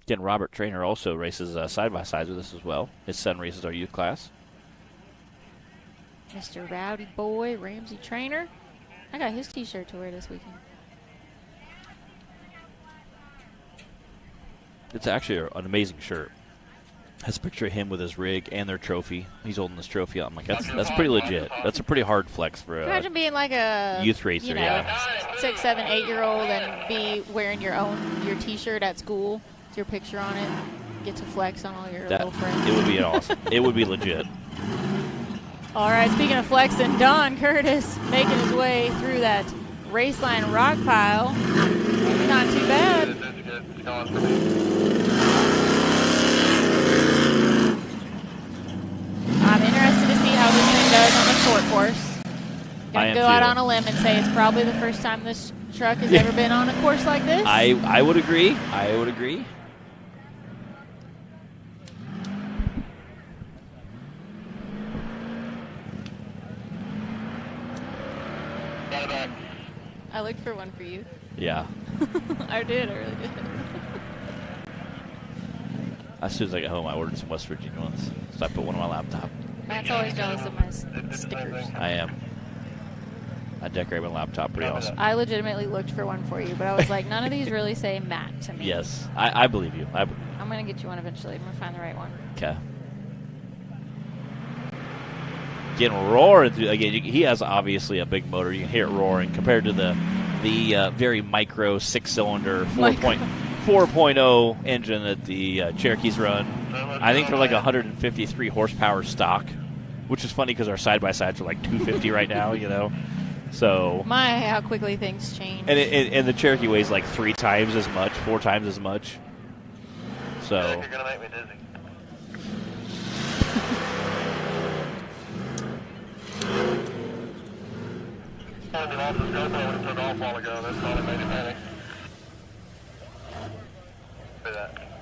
Again, Robert Trainer also races side-by-sides with us as well. His son races our youth class. Mr. Rowdy Boy, Ramsey Trainer. I got his T-shirt to wear this weekend. It's actually an amazing shirt. Has a picture of him with his rig and their trophy. He's holding this trophy up. I'm like, that's pretty legit. That's a pretty hard flex for a Imagine being like a youth racer, you know, yeah. 6, 7, 8-year-old and be wearing your T-shirt at school with your picture on it. Get to flex on all your little friends. It would be awesome. It would be legit. All right, speaking of flexing, Don Curtis making his way through that Raceline rock pile. Not too bad. I'm interested to see how this thing does on the short course. Gonna go out on a limb and say it's probably the first time this truck has ever been on a course like this. I would agree. I would agree. I looked for one for you. Yeah. I did. I really did. As soon as I get home, I ordered some West Virginia ones. So I put one on my laptop. Matt's always jealous of my stickers. I am. I decorate my laptop pretty awesome. I legitimately looked for one for you, but I was like, none of these really say Matt to me. Yes. I believe you. I'm going to get you one eventually. I'm going to find the right one. Okay. Getting roaring through, again, he has obviously a big motor. You can hear it roaring compared to the very micro 6-cylinder 4.0 engine that the Cherokees run. I think they're like 153 horsepower stock, which is funny because our side-by-sides are like 250 right now, you know. So how quickly things change. And the Cherokee weighs like 3 times as much, 4 times as much. So You're gonna make me dizzy. Turned it off the scope. I would have turned off a while ago. That's probably made it panic.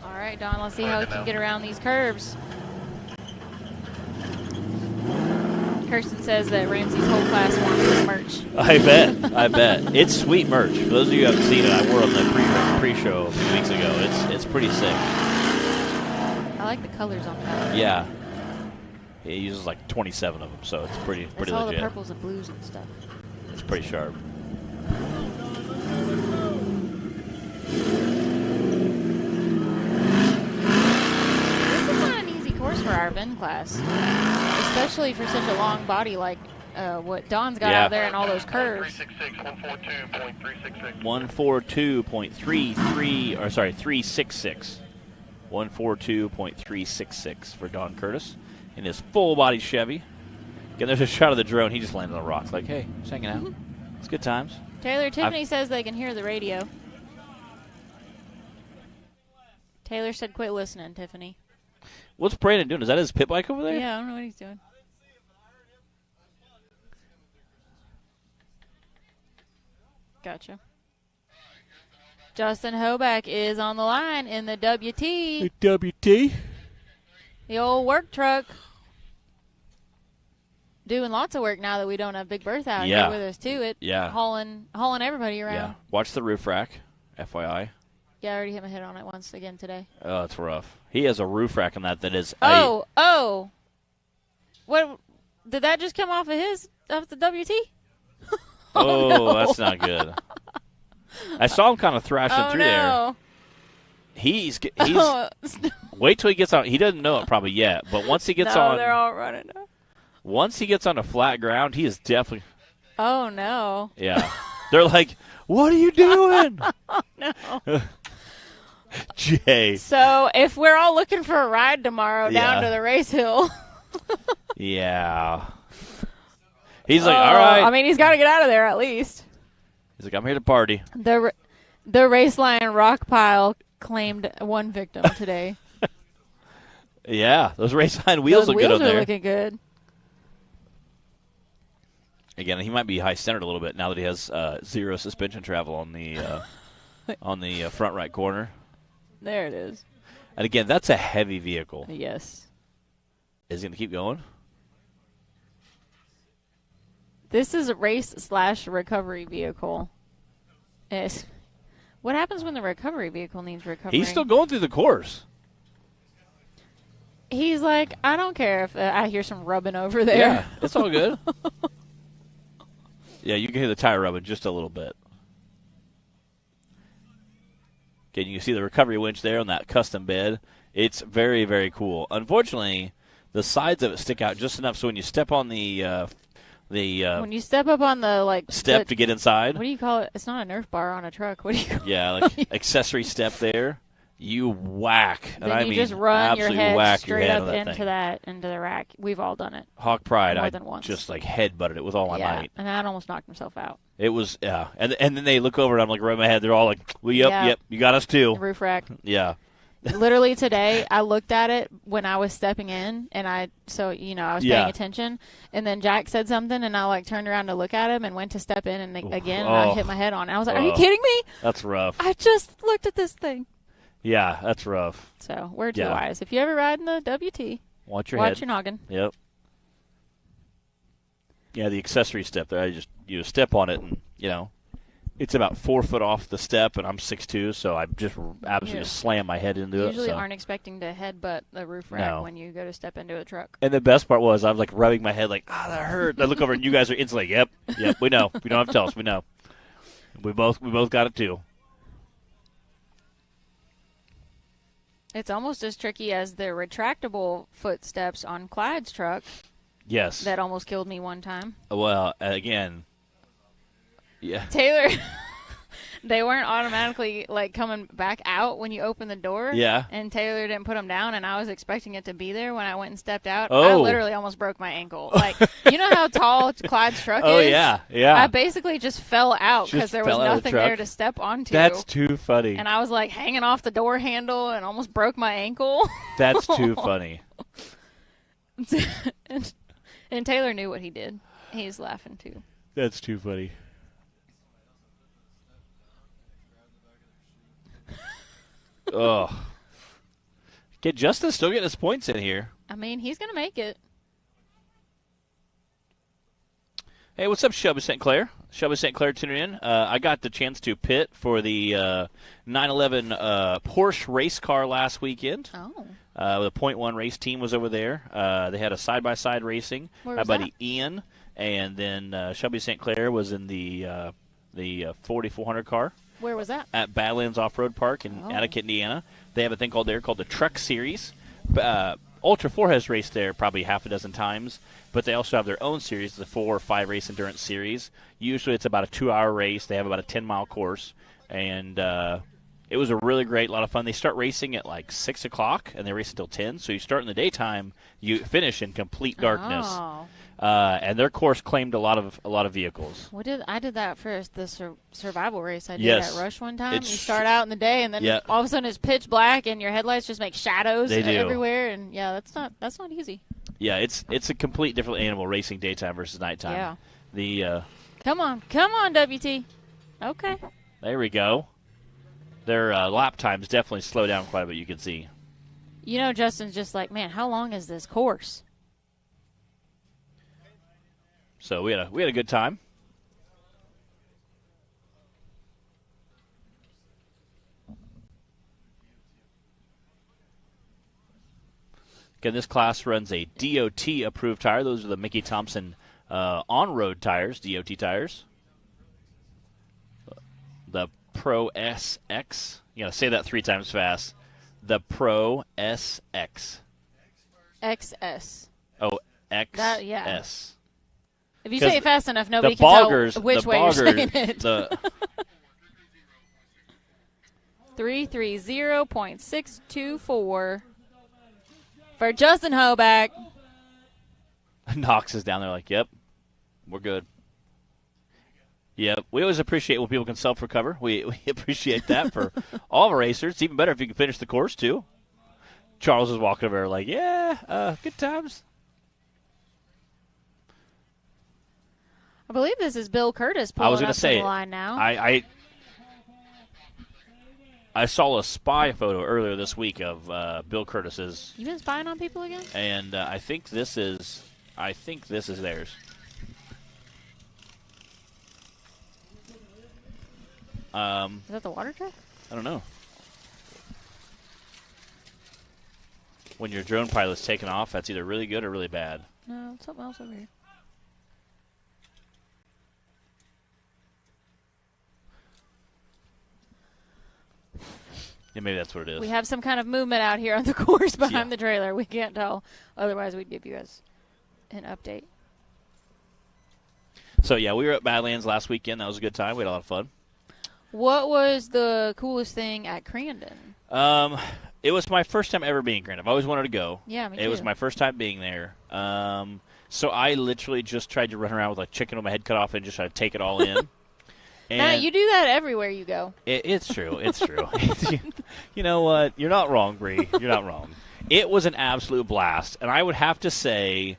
All right, Don, let's see how we can get around these curves. Kirsten says that Ramsey's whole class wants this merch. I bet. It's sweet merch. For those of you who haven't seen it, I wore it on the pre-show a few weeks ago. It's pretty sick. I like the colors on that. Yeah. He uses like 27 of them, so it's pretty That's all legit. the purples and blues and stuff. It's pretty sharp. This is not an easy course for our VIN class, especially for such a long body like what Don's got out there and all those curves. 142.33, or sorry, 366. 142.366 for Don Curtis in his full body Chevy. Again, there's a shot of the drone. He just landed on a rock. Like, hey, just hanging out. It's good times. Tiffany says they can hear the radio. Taylor said quit listening, Tiffany. What's Brandon doing? Is that his pit bike over there? Yeah, I don't know what he's doing. Gotcha. Justin Hoback is on the line in the WT. The WT? The old work truck. Doing lots of work now that we don't have Big Bertha out here with us, too. Hauling everybody around. Yeah. Watch the roof rack, FYI. Yeah, I already hit my head on it once again today. Oh, it's rough. He has a roof rack on that is... Oh. What? Did that just come off of the WT? No. That's not good. I saw him kind of thrashing through there. He's wait till he gets on. He doesn't know it probably yet, but once he gets on, they're all running. Once he gets on a flat ground, he is definitely. Oh no! Yeah, they're like, "What are you doing?" Oh no. Jay. So if we're all looking for a ride tomorrow down to the race hill. Yeah. He's like, all right. I mean, he's got to get out of there at least. He's like, I'm here to party. The Raceline rock pile claimed one victim today. Yeah, those Raceline wheels look good on there. Those wheels are looking good. Again, he might be high-centered a little bit now that he has zero suspension travel on the front right corner. There it is. And again, that's a heavy vehicle. Yes. Is he going to keep going? This is a race/recovery vehicle. What happens when the recovery vehicle needs recovery? He's still going through the course. He's like, I don't care if I hear some rubbing over there. Yeah, it's all good. Yeah, you can hear the tire rubbing just a little bit. Okay, you can see the recovery winch there on that custom bed. It's very, very cool. Unfortunately, the sides of it stick out just enough so when you step on the when you step up on the step to get inside. What do you call it? It's not a Nerf bar on a truck. What do you call it? Yeah, like accessory step there. You whack. Then and I you mean just run your absolutely head whack straight your head up on that into the rack. We've all done it. Hawk Pride, more I than once. just like headbutted it with all my might. And I'd almost knocked himself out. It was, yeah. And then they look over and I'm like rubbing my head. They're all like, well, yep, you got us too. The roof rack. Yeah. Literally today, I looked at it when I was stepping in, and I was paying attention, and then Jack said something, and I turned around to look at him and went to step in, and again, and I hit my head on it. I was like, are you kidding me? That's rough. I just looked at this thing. Yeah, that's rough. So, word to the wise. If you ever ride in the WT, watch your noggin. Yep. Yeah, the accessory step there, you step on it, and, it's about 4 foot off the step, and I'm 6'2", so I just absolutely slam my head into it. Usually aren't expecting to headbutt the roof rack when you go to step into a truck. And the best part was I was rubbing my head that hurt. And I look over and you guys are instantly yep, we know. You don't have to tell us, we know. We both got it too. It's almost as tricky as the retractable footsteps on Clyde's truck. Yes. That almost killed me one time. Well, again, yeah. Taylor, they weren't automatically coming back out when you open the door. Yeah. And Taylor didn't put them down, and I was expecting it to be there when I went and stepped out. Oh. I literally almost broke my ankle. You know how tall Clyde's truck is? Oh, yeah. I basically just fell out because there was nothing there to step onto. That's too funny. And I was hanging off the door handle and almost broke my ankle. That's too funny. And Taylor knew what he did. He's laughing too. That's too funny. Oh. Okay, Justin's still getting his points in here. I mean, he's going to make it. Hey, what's up, Shelby St. Clair? Shelby St. Clair tuning in. I got the chance to pit for the 911 Porsche race car last weekend. Oh. The .1 race team was over there. They had a side-by-side racing. Where My was buddy that? Ian, and then Shelby St. Clair was in the 4400 car. Where was that? At Badlands Off-Road Park in Attica, Indiana. They have a thing called the Truck Series. Ultra 4 has raced there probably half a dozen times, but they also have their own series, the 4 or 5 race endurance series. Usually it's about a 2-hour race. They have about a 10-mile course, and it was a really great, lot of fun. They start racing at 6 o'clock, and they race until 10. So you start in the daytime, you finish in complete darkness. Oh. And their course claimed a lot of vehicles. I did that for the survival race I did Yes. at Rush one time. You start out in the day, and then all of a sudden it's pitch black, and your headlights just make shadows everywhere. And that's not easy. Yeah, it's a complete different animal racing daytime versus nighttime. Yeah. Come on, WT. Okay. There we go. Their lap times definitely slow down quite a bit. You can see. Justin's just man, how long is this course? So we had a good time. Again, this class runs a DOT approved tire. Those are the Mickey Thompson on-road tires, DOT tires. The Pro SX. You gotta say that 3 times fast. The Pro SX. XS. Oh, XS. That, yeah. If you say it fast enough, nobody can boggers, tell which way you're saying it. 330.624 for Justin Hoback. Knox is down there yep, we're good. Yep, we always appreciate when people can self-recover. We appreciate that for all of our racers. It's even better if you can finish the course, too. Charles is walking over there good times. I believe this is Bill Curtis pulling up to the line now. I saw a spy photo earlier this week of Bill Curtis's. You been spying on people again? And I think this is theirs. Is that the water truck? I don't know. When your drone pilot's taking off, that's either really good or really bad. No, it's something else over here. Yeah, maybe that's what it is. We have some kind of movement out here on the course behind the trailer. We can't tell. Otherwise, we'd give you guys an update. So, yeah, we were at Badlands last weekend. That was a good time. We had a lot of fun. What was the coolest thing at Crandon? It was my first time ever being in Crandon. I've always wanted to go. Yeah, me too. It was my first time being there. So I literally just tried to run around with a chicken with my head cut off and just try to take it all in. Now, you do that everywhere you go. It's true. It's true. You know what? You're not wrong, Bree. You're not wrong. It was an absolute blast. And I would have to say,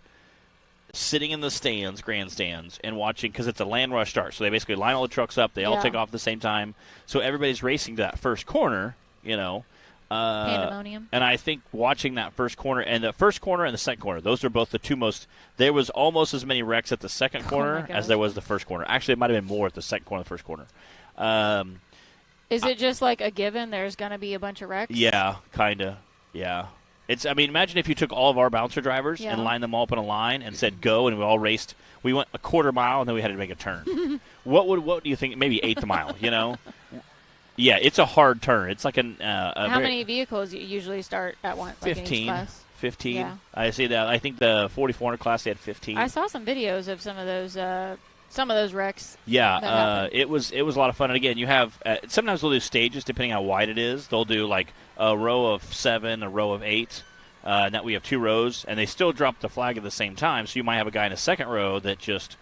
sitting in the stands, grandstands, and watching, because it's a land rush start. So they basically line all the trucks up. They all take off at the same time. So everybody's racing to that first corner, you know. Pandemonium. And I think watching that first corner, and the first corner and the second corner, those are both the two most. There was almost as many wrecks at the second corner as there was the first corner. Actually, it might have been more at the second corner than the first corner. Is it just like a given there's going to be a bunch of wrecks? Yeah, kind of. Yeah. I mean, imagine if you took all of our bouncer drivers and lined them all up in a line and said go, and we all raced. We went a quarter mile, and then we had to make a turn. What do you think? Maybe eighth mile, you know? Yeah, it's a hard turn. It's like How many vehicles usually start at once? 15. Like in each class? 15. Yeah. I see that. I think the 4400 class, they had 15. I saw some videos of some of those wrecks. Yeah, it was a lot of fun. And again, you have sometimes they'll do stages depending on how wide it is. They'll do like a row of 7, a row of 8. And that we have 2 rows, and they still drop the flag at the same time. So you might have a guy in the second row that just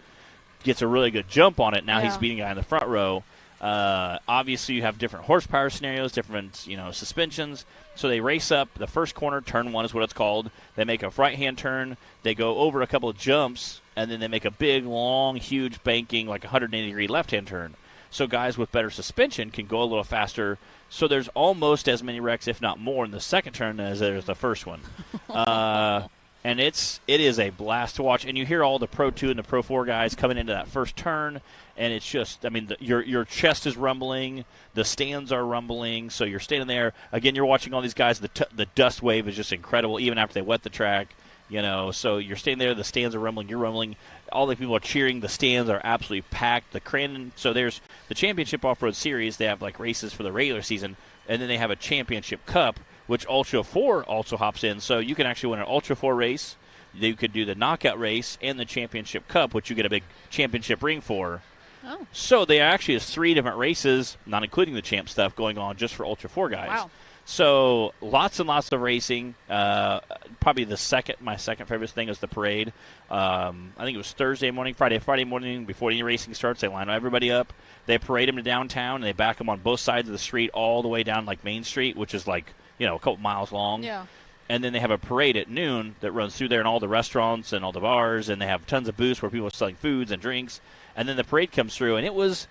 gets a really good jump on it. Now he's beating a guy in the front row. Obviously, you have different horsepower scenarios, different suspensions. So they race up the first corner, turn 1 is what it's called. They make a right-hand turn. They go over a couple of jumps, and then they make a big, long, huge banking, like 180-degree left-hand turn. So guys with better suspension can go a little faster. So there's almost as many wrecks, if not more, in the second turn as there's the first one. And it is a blast to watch. And you hear all the Pro 2 and the Pro 4 guys coming into that first turn, and it's just, I mean, your chest is rumbling, the stands are rumbling, so you're standing there. Again, you're watching all these guys. The dust wave is just incredible, even after they wet the track. So you're standing there, the stands are rumbling, you're rumbling. All the people are cheering. The stands are absolutely packed. The Crandon, so there's the Championship Off-Road Series. They have like races for the regular season, and then they have a Championship Cup, which Ultra 4 also hops in. So you can actually win an Ultra 4 race. You could do the knockout race and the Championship Cup, which you get a big championship ring for. Oh. So there actually is 3 different races, not including the champ stuff, going on just for Ultra 4 guys. Wow. So lots and lots of racing. Probably my second favorite thing is the parade. I think it was Friday morning before any racing starts. They line everybody up. They parade them to downtown, and they back them on both sides of the street all the way down like Main Street, which is like a couple miles long. Yeah. And then they have a parade at noon that runs through there and all the restaurants and all the bars, and they have tons of booths where people are selling foods and drinks. And then the parade comes through, and it was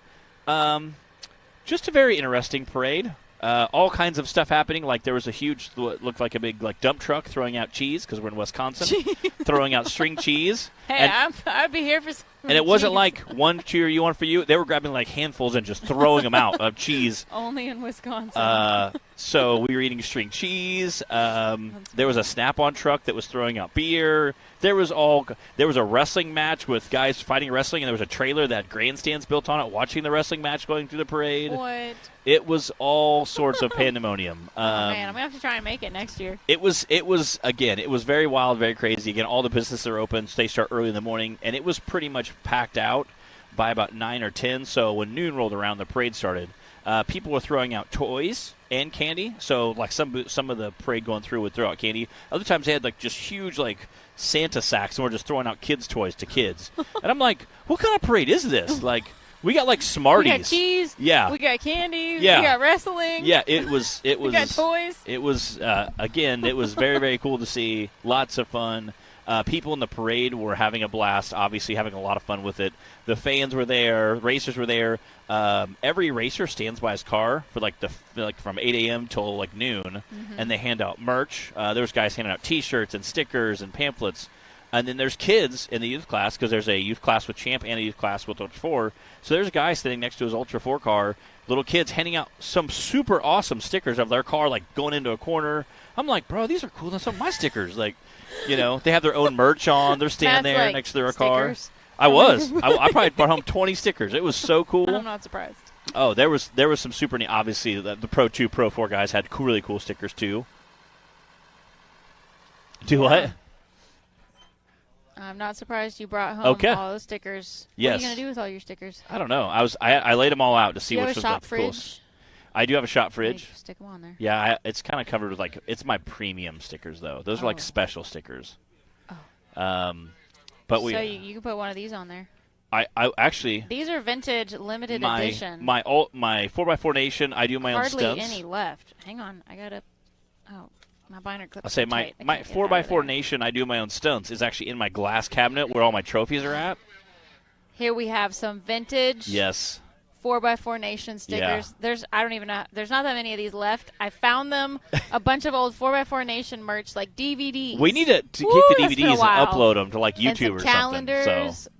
just a very interesting parade. All kinds of stuff happening. Like there was a huge, what looked like a big dump truck throwing out cheese because we're in Wisconsin, throwing out string cheese. Hey, I'd be here for some And it wasn't cheese. like one cheer you, one for you. They were grabbing like handfuls and just throwing them out of cheese. Only in Wisconsin. So we were eating string cheese. There was a Snap-on truck that was throwing out beer. There was a wrestling match with guys fighting wrestling, and there was a trailer that had grandstands built on it watching the wrestling match going through the parade. What? It was all sorts of pandemonium. Man, I'm going to have to try and make it next year. It was very wild, very crazy. Again, all the businesses are open. So they start early in the morning, and it was pretty much packed out by about 9 or 10. So when noon rolled around, the parade started. People were throwing out toys and candy. So like some of the parade going through would throw out candy. Other times they had like just huge like Santa sacks and we're just throwing out kids' toys to kids. And I'm like, what kind of parade is this? Like we got like Smarties. We got cheese. Yeah. We got candy. Yeah. We got wrestling. Yeah, it was. We got toys. It was again. It was very, very cool to see. Lots of fun. People in the parade were having a blast. Obviously, having a lot of fun with it. The fans were there. Racers were there. Every racer stands by his car for from 8 a.m. till like noon, and they hand out merch. There was guys handing out T-shirts and stickers and pamphlets. And then there's kids in the youth class because there's a youth class with Champ and a youth class with Ultra 4. So there's a guy sitting next to his Ultra 4 car, little kids handing out some super awesome stickers of their car, like going into a corner. I'm like, bro, these are cooler than some of my stickers. Like, you know, they have their own merch on. They're standing there like next to their stickers. car. I was. I probably brought home 20 stickers. It was so cool. I'm not surprised. Oh, there was some super neat. Obviously, the Pro 2, Pro 4 guys had really cool stickers too. Do what? I'm not surprised you brought home all those stickers. Yes. What are you going to do with all your stickers? I don't know. I laid them all out to see which was the coolest. I do have a shop fridge. Stick them on there. Yeah, it's kind of covered with it's my premium stickers though. Those are like special stickers. Oh. But you can put one of these on there. I actually. These are vintage limited edition. My 4x4 Nation. I do my own stunts. Hardly any left. Hang on, I gotta. Oh. My binder clip. I'll say my 4x4 Nation, I do my own stunts, is actually in my glass cabinet where all my trophies are at. Here we have some vintage 4x4 Nation stickers. Yeah. I don't even know. There's not that many of these left. I found them, a bunch of old 4x4 Nation merch, like DVDs. We need to keep the DVDs and upload them to like YouTube or calendars. something. So.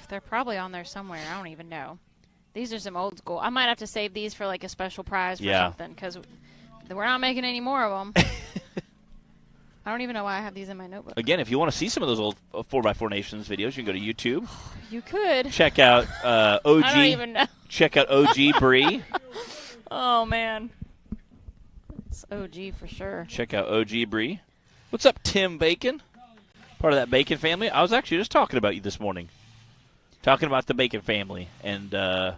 They're probably on there somewhere. I don't even know. These are some old school. I might have to save these for like a special prize for something because we're not making any more of them. I don't even know why I have these in my notebook. Again, if you want to see some of those old 4x4 Nations videos, you can go to YouTube. You could. Check out OG. I don't even know. Check out OG Bree. Oh, man. It's OG for sure. Check out OG Bree. What's up, Tim Bacon? Part of that Bacon family. I was actually just talking about you this morning. Talking about the Bacon family and how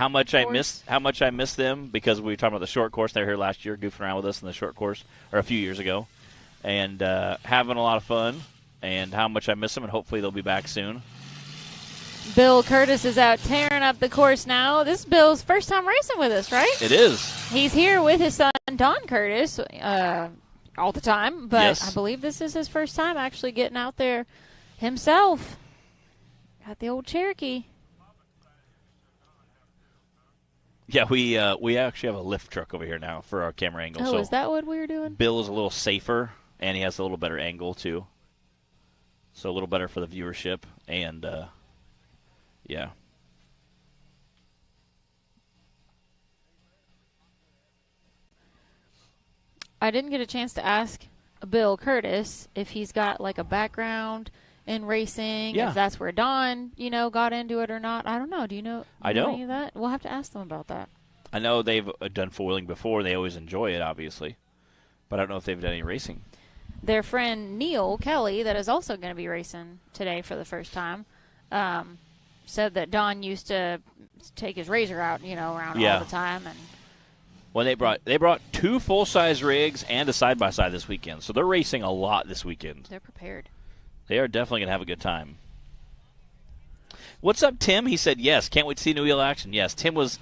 much I miss them because we were talking about the short course. They were here last year, goofing around with us in the short course, or a few years ago, and having a lot of fun. And how much I miss them, and hopefully they'll be back soon. Bill Curtis is out tearing up the course now. This is Bill's first time racing with us, right? It is. He's here with his son Don Curtis all the time, but I believe this is his first time actually getting out there himself. Got the old Cherokee. Yeah, we actually have a lift truck over here now for our camera angle. Oh, so is that what we were doing? Bill is a little safer, and he has a little better angle, too. So a little better for the viewership, and, yeah. I didn't get a chance to ask Bill Curtis if he's got, like, a background in racing, if that's where Don, got into it or not. I don't know. Do you know any of that? We'll have to ask them about that. I know they've done foiling before. They always enjoy it, obviously. But I don't know if they've done any racing. Their friend Neil Kelly, that is also going to be racing today for the first time, said that Don used to take his Razor out, around all the time. And well, they brought 2 full-size rigs and a side-by-side this weekend. So they're racing a lot this weekend. They're prepared. They are definitely going to have a good time. What's up, Tim? He said yes. Can't wait to see new wheel action. Yes, Tim was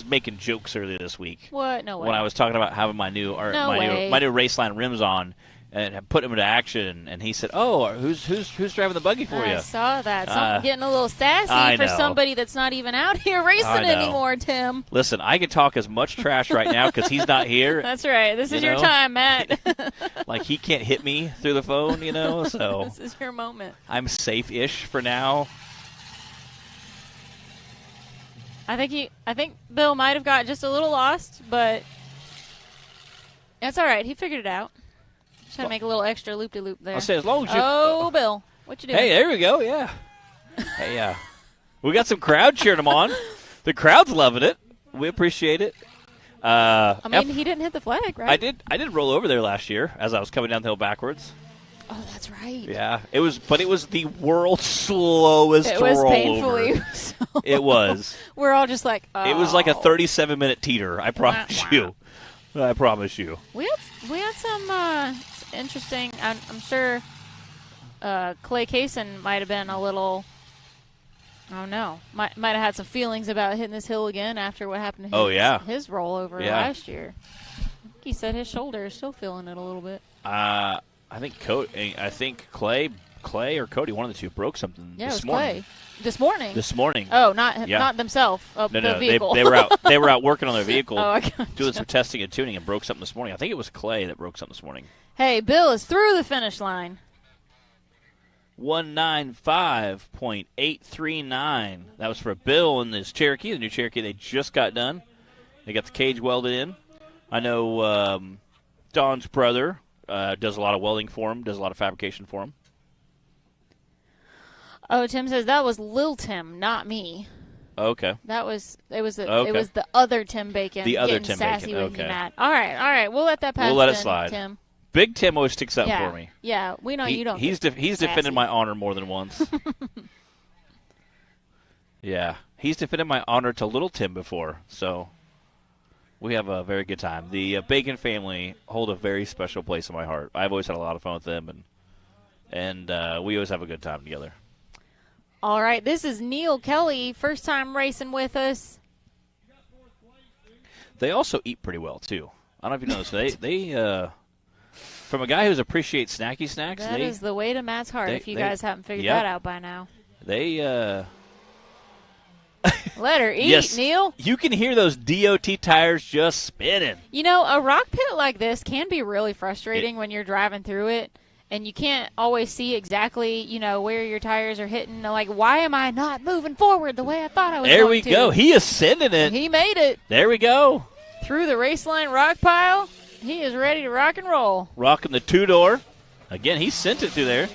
making jokes earlier this week. What? No way. When I was talking about having my new Raceline rims on and put them into action, and he said, "Oh, who's driving the buggy for you?" I saw that. Something getting a little sassy for somebody that's not even out here racing anymore, Tim. Listen, I can talk as much trash right now because he's not here. That's right. This is your time, Matt. Like he can't hit me through the phone, so this is your moment. I'm safe-ish for now. I think Bill might have got just a little lost, but that's all right. He figured it out. Just trying to make a little extra loop-de-loop there. I'll say as long as you... Oh, Bill. What you doing? Hey, there we go, yeah. Hey, we got some crowd cheering him on. The crowd's loving it. We appreciate it. He didn't hit the flag, right? I did roll over there last year as I was coming down the hill backwards. Oh, that's right. Yeah, it was the world's slowest rollover. It was painfully so. It was. We're all just like, oh. It was like a 37-minute teeter, I promise you. I promise you. We had some interesting, I'm sure Clay Kaysen might have been a little, I don't know, might have had some feelings about hitting this hill again after what happened to his rollover last year. He said his shoulder is still feeling it a little bit. I think Clay or Cody, one of the two, broke something this morning. Clay. This morning? This morning. Oh, not themselves. No, the vehicle. They were out. They were out working on their vehicle, I gotcha. doing some testing and tuning, and broke something this morning. I think it was Clay that broke something this morning. Hey, Bill is through the finish line. 195.839. That was for Bill and his Cherokee, the new Cherokee they just got done. They got the cage welded in. I know Don's brother does a lot of welding for him, does a lot of fabrication for him. Oh, Tim says that was Lil Tim, not me. Okay. It was the other Tim Bacon. The other getting Tim sassy Bacon. with you, Okay. Matt. All right. We'll let that pass. We'll let it then, slide. Tim. Big Tim always sticks up Yeah. for me. Yeah, we know you don't. He's sassy. defended my honor more than once. Yeah, he's defended my honor to Little Tim before, so we have a very good time. The Bacon family hold a very special place in my heart. I've always had a lot of fun with them, and we always have a good time together. All right, this is Neil Kelly, first time racing with us. They also eat pretty well too. I don't know if you know this. They from a guy who appreciates snacky snacks. That is the way to Matt's heart. If you guys haven't figured that out by now, they let her eat, yes, Neil. You can hear those DOT tires just spinning. You know, a rock pit like this can be really frustrating when you're driving through it. And you can't always see exactly, where your tires are hitting. Like, why am I not moving forward the way I thought I was There going we to? go. He is sending it. He made it. There we go. Through the Raceline rock pile. He is ready to rock and roll. Rocking the two-door. Again, he sent it through there.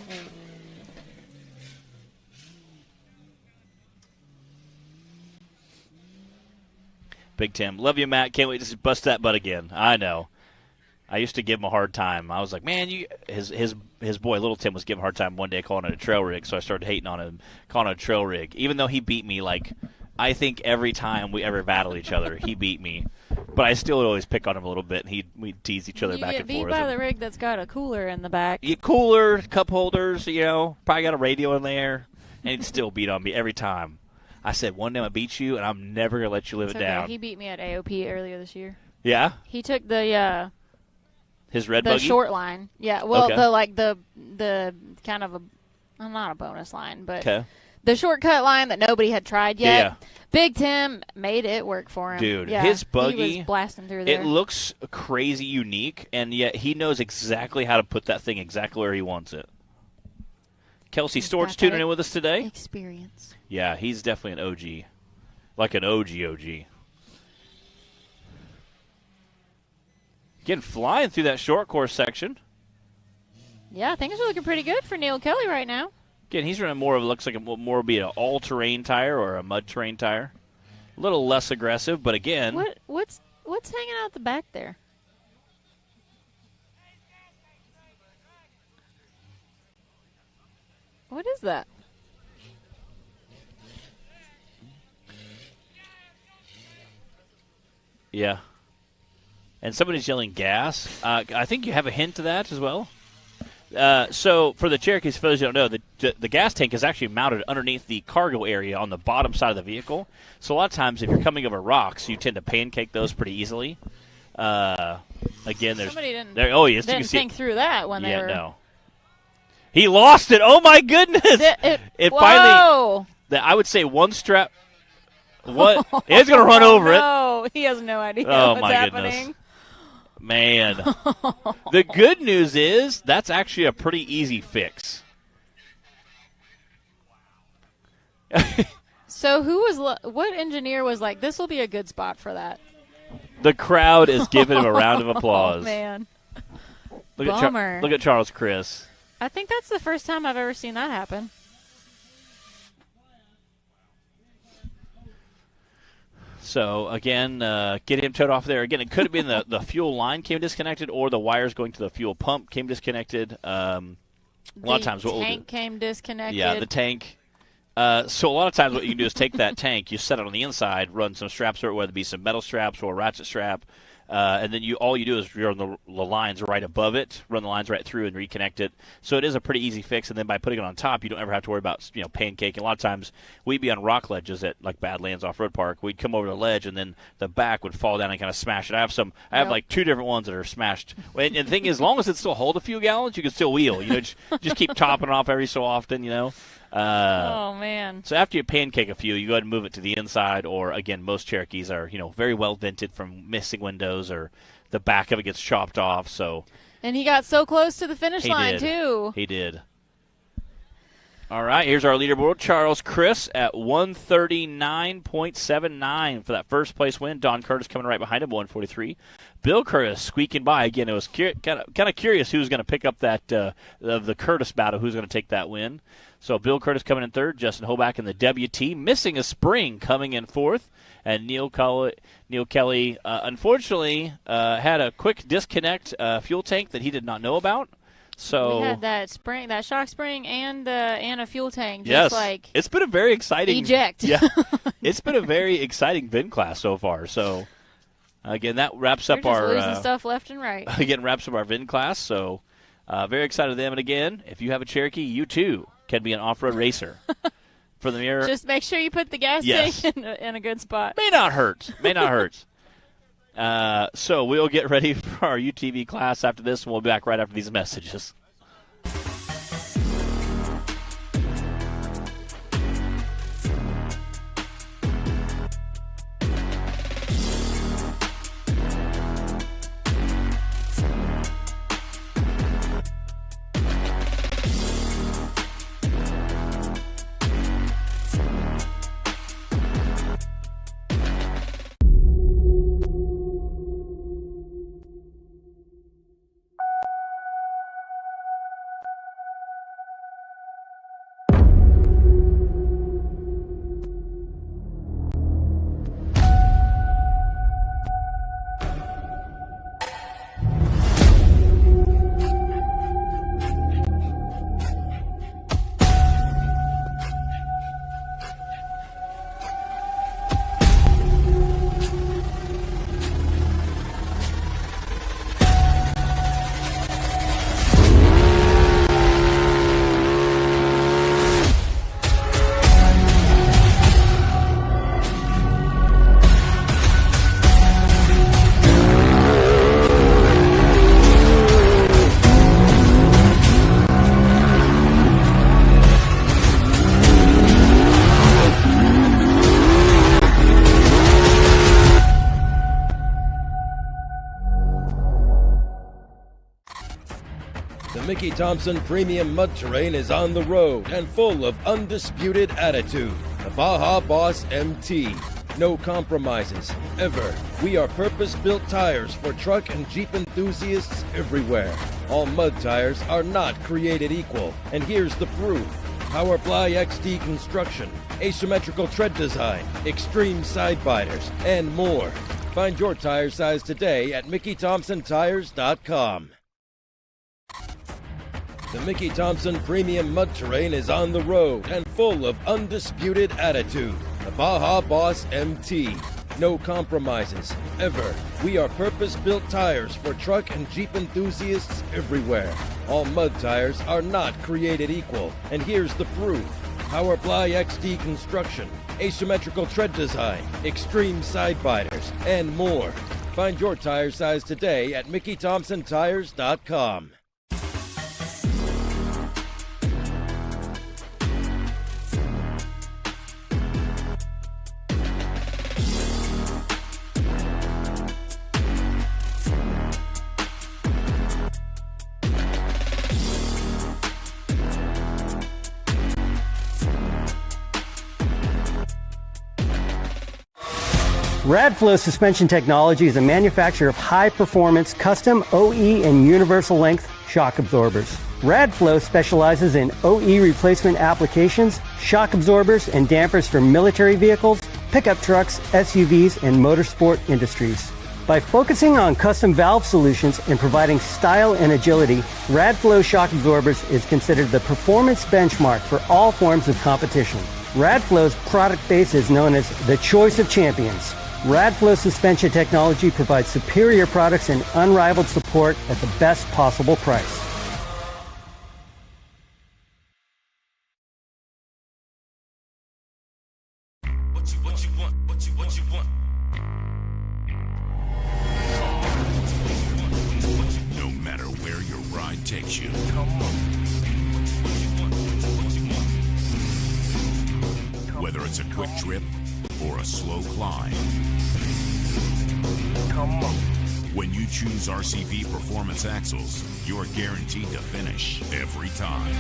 Big Tim. Love you, Matt. Can't wait to bust that butt again. I know. I used to give him a hard time. I was like, man, his boy, Little Tim, was giving a hard time one day calling it a trail rig, so I started hating on him, calling it a trail rig. Even though he beat me, I think every time we ever battled each other, he beat me. But I still would always pick on him a little bit, and we'd tease each other back and forth. You get beat by the rig that's got a cooler in the back. Cooler, cup holders, probably got a radio in there, and he'd still beat on me every time. I said, one day I beat you, and I'm never going to let you live it down. He beat me at AOP earlier this year. Yeah? He took the his red buggy? The short line. Yeah, well, okay. the kind of not a bonus line, but okay. The shortcut line that nobody had tried yet. Yeah. Big Tim made it work for him. Dude, yeah, his buggy, he was blasting through there. It looks crazy unique, and yet he knows exactly how to put that thing exactly where he wants it. Kelsey Storch tuning in with us today. Experience. Yeah, he's definitely an OG. Like an OG. Getting flying through that short course section. Yeah, things are looking pretty good for Neil Kelly right now. Again, he's running looks like more would be an all-terrain tire or a mud-terrain tire. A little less aggressive, but again. What's hanging out the back there? What is that? Yeah. And somebody's yelling gas. I think you have a hint to that as well. So for the Cherokees, for those who don't know, the gas tank is actually mounted underneath the cargo area on the bottom side of the vehicle. So a lot of times if you're coming over rocks, you tend to pancake those pretty easily. Again, there's somebody didn't think through that when they were. No. He lost it. Oh my goodness! It finally. I would say one strap. What? It's gonna run over it. No, he has no idea what's happening. Goodness. Man, the good news is that's actually a pretty easy fix. So what engineer was like, this will be a good spot for that? The crowd is giving him a round of applause. Oh, man. Bummer. Look at Charles Chris. I think that's the first time I've ever seen that happen. So, again, get him towed off there. Again, it could have been the fuel line came disconnected or the wires going to the fuel pump came disconnected. A lot of times what we'll do. The tank came disconnected. Yeah, the tank. So a lot of times what you can do is take that tank, you set it on the inside, run some straps through it, whether it be some metal straps or a ratchet strap, and then all you do is run the lines right above it, run the lines right through and reconnect it. So it is a pretty easy fix, and then by putting it on top, you don't ever have to worry about pancaking. A lot of times we'd be on rock ledges at like Badlands Off-Road Park. We'd come over the ledge, and then the back would fall down and kind of smash it. I have like two different ones that are smashed. And the thing is, as long as it still hold a few gallons, you can still wheel. Just keep topping it off every so often. Oh, man. So after you pancake a few, you go ahead and move it to the inside, or, again, most Cherokees are, very well vented from missing windows, or the back of it gets chopped off. So And he got so close to the finish line, did. too. He did. All right, here's our leaderboard. Charles Chris at 139.79 for that first place win. Don Curtis coming right behind him, 143. Bill Curtis squeaking by. Again, it was kind of curious who's going to pick up that of the Curtis battle, who's going to take that win. So Bill Curtis coming in third, Justin Hoback in the WT, missing a spring coming in fourth, and Neil Kelly unfortunately had a quick disconnect fuel tank that he did not know about. So we had that shock spring, and a fuel tank. Just yes, it's been a very exciting eject. Yeah, it's been a very exciting VIN class so far. So again, that wraps up our losing stuff left and right. Again, wraps up our VIN class. So very excited them. And again, if you have a Cherokee, you too can be an off-road racer. For the mirror, just make sure you put the gas tank in a good spot. May not hurt. So we'll get ready for our UTV class after this, and we'll be back right after these messages. The Mickey Thompson Premium Mud Terrain is on the road and full of undisputed attitude. The Baja Boss MT. No compromises, ever. We are purpose-built tires for truck and Jeep enthusiasts everywhere. All mud tires are not created equal, and here's the proof. Powerfly XD construction, asymmetrical tread design, extreme side biters, and more. Find your tire size today at MickeyThompsonTires.com. The Mickey Thompson Premium Mud Terrain is on the road and full of undisputed attitude. The Baja Boss MT. No compromises, ever. We are purpose-built tires for truck and Jeep enthusiasts everywhere. All mud tires are not created equal, and here's the proof. Powerfly XD construction, asymmetrical tread design, extreme side biters, and more. Find your tire size today at MickeyThompsonTires.com. Radflow Suspension Technology is a manufacturer of high-performance custom OE and universal length shock absorbers. Radflow specializes in OE replacement applications, shock absorbers, and dampers for military vehicles, pickup trucks, SUVs, and motorsport industries. By focusing on custom valve solutions and providing style and agility, Radflow shock absorbers is considered the performance benchmark for all forms of competition. Radflow's product base is known as the choice of champions. Radflow Suspension Technology provides superior products and unrivaled support at the best possible price. No matter where your ride takes you. Whether it's a quick trip or a slow climb. Come on. When you choose RCV Performance Axles, you're guaranteed to finish every time.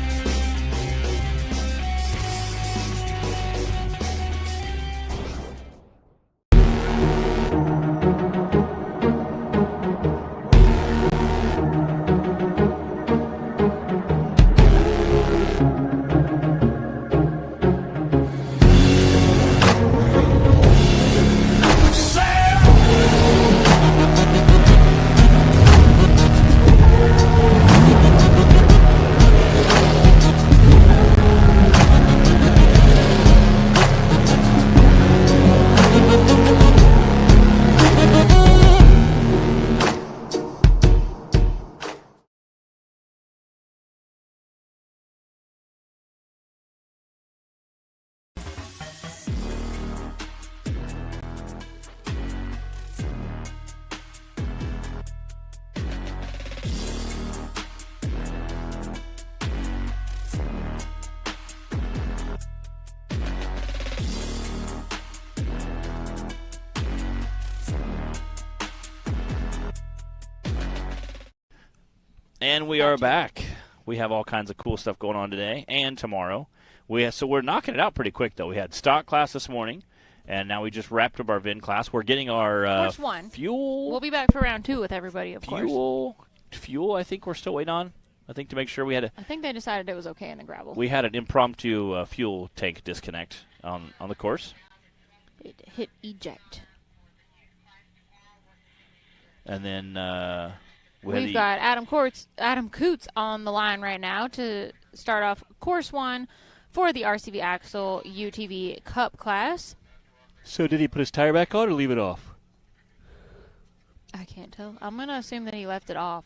And we are back. We have all kinds of cool stuff going on today and tomorrow. So we're knocking it out pretty quick, though. We had stock class this morning, and now we just wrapped up our VIN class. We're getting our Course 1. fuel. We'll be back for round 2 with everybody, of course. Fuel, I think we're still waiting on. I think to make sure I think they decided it was okay in the gravel. we had an impromptu fuel tank disconnect on the course. It hit eject. And then We've got Adam Coots on the line right now to start off course 1 for the RCV Axle UTV Cup class. So did he put his tire back on or leave it off? I can't tell. I'm going to assume that he left it off.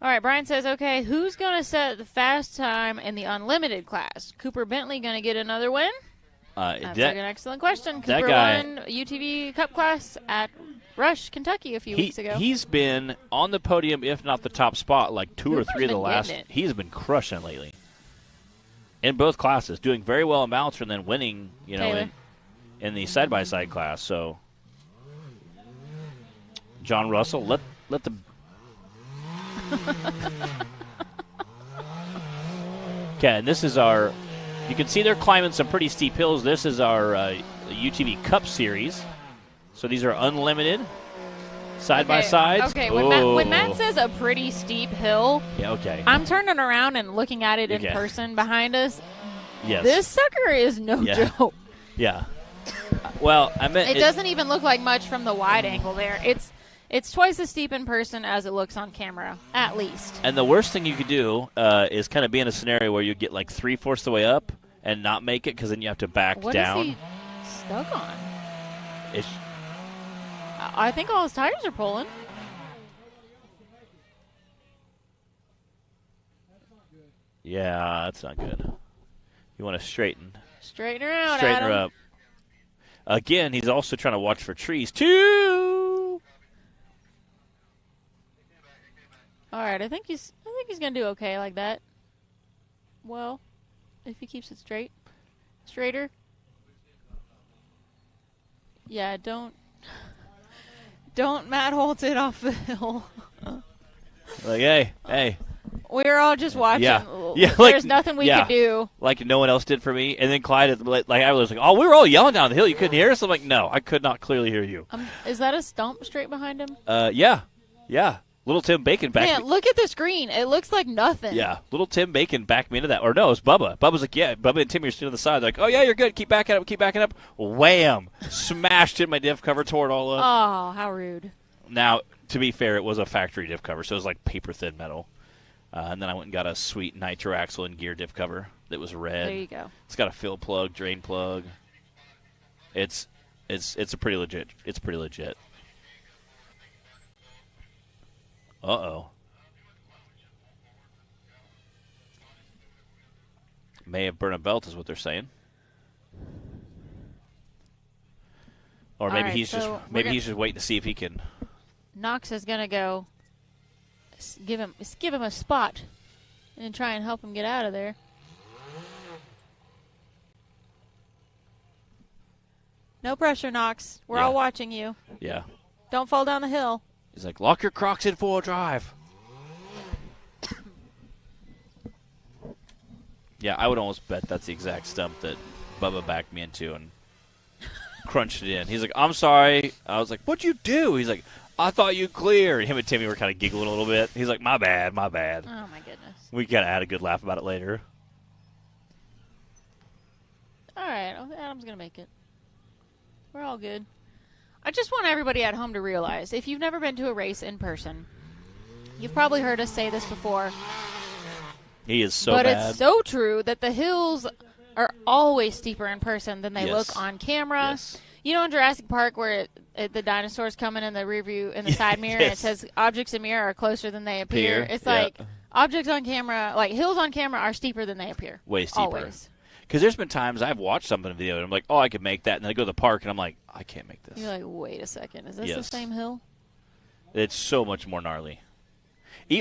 All right, Brian says, okay, who's going to set the fast time in the unlimited class? Cooper Bentley going to get another win? That's an excellent question. Cooper won UTV Cup class at Rush, Kentucky a few weeks ago. He's been on the podium, if not the top spot, like two or three of the last. It. He's been crushing it lately. In both classes, doing very well in Bouncer and then winning, in the side-by-side class. So, John Russell, let the... Okay, and this is our... You can see they're climbing some pretty steep hills. This is our UTV Cup Series. So these are unlimited, side-by-sides. Okay, when Matt says a pretty steep hill, I'm turning around and looking at it in person behind us. Yes. This sucker is no joke. Yeah. Well, I meant... It doesn't even look like much from the wide angle there. It's twice as steep in person as it looks on camera, at least. And the worst thing you could do is kind of be in a scenario where you get like 3/4 of the way up and not make it because then you have to back down. What is he stuck on? I think all his tires are pulling. Yeah, that's not good. You want to straighten her out, Straighten Adam. her up. Again, he's also trying to watch for trees, too. All right, I think he's going to do okay like that. Well, if he keeps it straighter. Yeah, don't Matt Holt it off the hill. Like, hey. We're all just watching. Yeah, There's nothing we could do. Like no one else did for me. And then Clyde, I was like, oh, we were all yelling down the hill. You couldn't hear us? I'm like, no, I could not clearly hear you. Is that a stump straight behind him? Yeah. Little Tim Bacon backed me. Man, look at the screen. It looks like nothing. Yeah, little Tim Bacon backed me into that. Or no, it was Bubba. Bubba's like, yeah. Bubba and Timmy are sitting on the side. They're like, oh, yeah, you're good. Keep backing up. Wham! Smashed in my diff cover, tore it all up. Oh, how rude. Now, to be fair, it was a factory diff cover, so it was like paper-thin metal. And then I went and got a sweet nitro axle and gear diff cover that was red. There you go. It's got a fill plug, drain plug. It's pretty legit. Uh-oh. May have burned a belt is what they're saying. Or maybe he's just waiting to see if he can. Knox is gonna go give him a spot and try and help him get out of there. No pressure, Knox. We're all watching you. Yeah. Don't fall down the hill. He's like, lock your Crocs in 4-wheel-drive. Yeah, I would almost bet that's the exact stump that Bubba backed me into and crunched it in. He's like, I'm sorry. I was like, what'd you do? He's like, I thought you cleared. Him and Timmy were kind of giggling a little bit. He's like, my bad, my bad. Oh, my goodness. We kind of had a good laugh about it later. All right, Adam's going to make it. We're all good. I just want everybody at home to realize, if you've never been to a race in person, you've probably heard us say this before. He is so but bad. But it's so true that the hills are always steeper in person than they look on camera. Yes. You know in Jurassic Park where the dinosaurs come in the rear view, in the side mirror, and it says objects in mirror are closer than they appear. It's like objects on camera, like hills on camera are steeper than they appear. Way steeper. Always. Because there's been times I've watched something in a video and I'm like, oh, I could make that. And then I go to the park and I'm like, I can't make this. You're like, wait a second. Is this the same hill? It's so much more gnarly.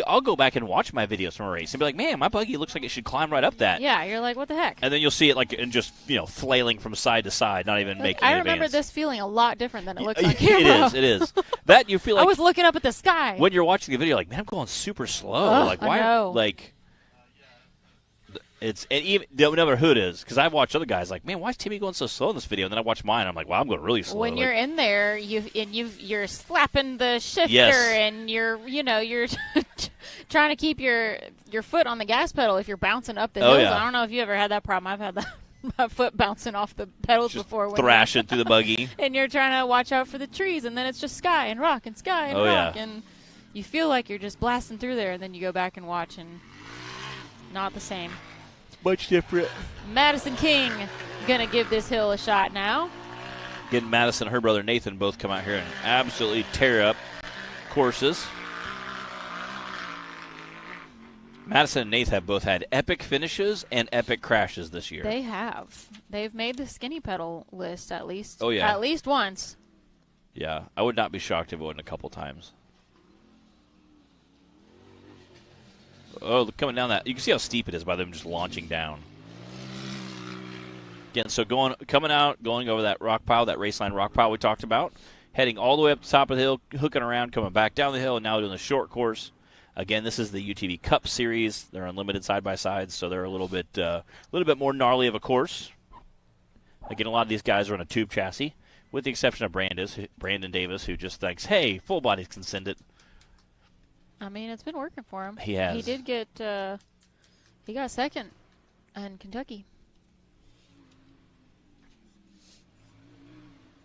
I'll go back and watch my videos from a race and be like, man, my buggy looks like it should climb right up that. Yeah, you're like, what the heck? And then you'll see it like and just, flailing from side to side, not even making any I remember advance. this feeling a lot different than it looks on camera. It is. That you feel like I was looking up at the sky. when you're watching the video, like, man, I'm going super slow. Like, why? I know. Like, and even no matter who it is, because I've watched other guys like, man, why is Timmy going so slow in this video? And then I watch mine, I'm like, wow, I'm going really slow. When you're in there, you're slapping the shifter, and you're trying to keep your foot on the gas pedal if you're bouncing up the hills. Yeah. I don't know if you ever had that problem. I've had that. My foot bouncing off the pedals just before. Thrashing through the buggy. And you're trying to watch out for the trees, and then it's just sky and rock and sky and rock. Yeah. And you feel like you're just blasting through there, and then you go back and watch, and not the same. Much different. Madison King going to give this hill a shot now. Again, Madison and her brother Nathan both come out here and absolutely tear up courses. Madison and Nathan have both had epic finishes and epic crashes this year. They have. They've made the skinny pedal list at least. Oh, yeah. At least once. Yeah, I would not be shocked if it wasn't a couple times. Oh, coming down that. You can see how steep it is by them just launching down. Again, so coming out, going over that rock pile, that Raceline rock pile we talked about, heading all the way up the top of the hill, hooking around, coming back down the hill, and now doing the short course. Again, this is the UTV Cup Series. They're unlimited side-by-sides, so they're a little bit more gnarly of a course. Again, a lot of these guys are on a tube chassis, with the exception of Brandon Davis, who just thinks, hey, full bodies can send it. I mean, it's been working for him. He has. He did get, he got second in Kentucky.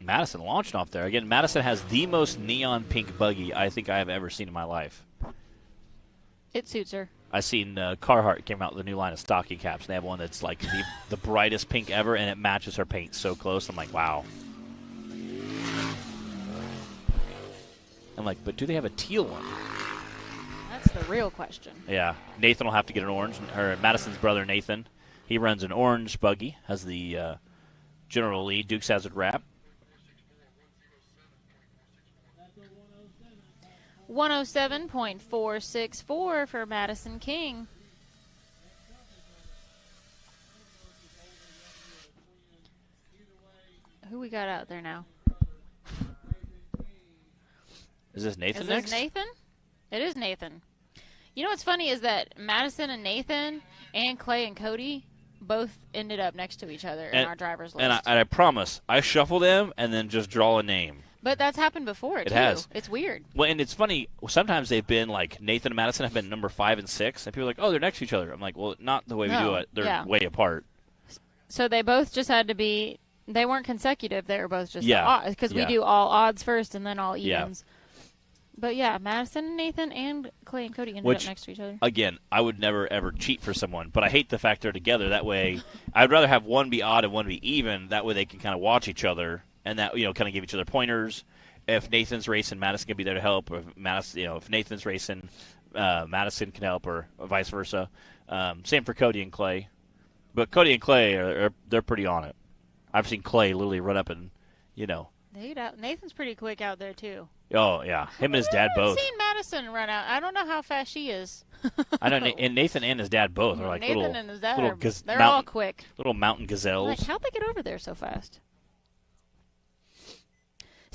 Madison launched off there. Again, Madison has the most neon pink buggy I think I have ever seen in my life. It suits her. I seen Carhartt came out with a new line of stocking caps, and they have one that's like the brightest pink ever, and it matches her paint so close. I'm like, wow. I'm like, but do they have a teal one? That's the real question. Yeah, Nathan will have to get an orange. Or Madison's brother Nathan, he runs an orange buggy, has the General Lee Dukes Hazzard wrap. 107.464 for Madison King. Who we got out there now? Is this Nathan Is next? this Nathan? It is Nathan. You know what's funny is that Madison and Nathan and Clay and Cody both ended up next to each other in our driver's list. And I promise, I shuffle them and then just draw a name. But that's happened before, It too. has. It's weird. Well, and it's funny, sometimes they've been like, Nathan and Madison have been number 5 and 6, and people are like, oh, they're next to each other. I'm like, well, not the way we do it. They're way apart. So they both just had to be, they weren't consecutive. They were both just because we Yeah. do all odds first and then all Yeah. evens. But yeah, Madison and Nathan and Clay and Cody ended up next to each other. Again, I would never, ever cheat for someone, but I hate the fact they're together. That way, I'd rather have one be odd and one be even. That way they can kind of watch each other and that, kind of give each other pointers. If Nathan's racing, Madison can be there to help. Or if Madison, if Nathan's racing, Madison can help, or vice versa. Same for Cody and Clay. But Cody and Clay, they're pretty on it. I've seen Clay literally run up and, Nathan's pretty quick out there, too. Oh, yeah. Him and his dad both. I've seen Madison run out. I don't know how fast she is. I know, and Nathan and his dad both are like Nathan and his dad little they're all quick. Little mountain gazelles. Like, how'd they get over there so fast?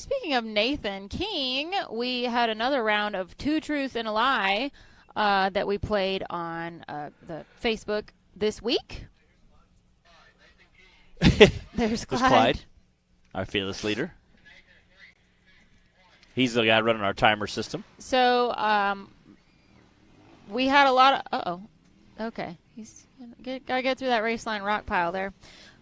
Speaking of Nathan King, we had another round of Two Truths and a Lie that we played on the Facebook this week. There's Clyde. Our fearless leader. He's the guy running our timer system. So we had a lot of... Okay. He's got to get through that Raceline rock pile there.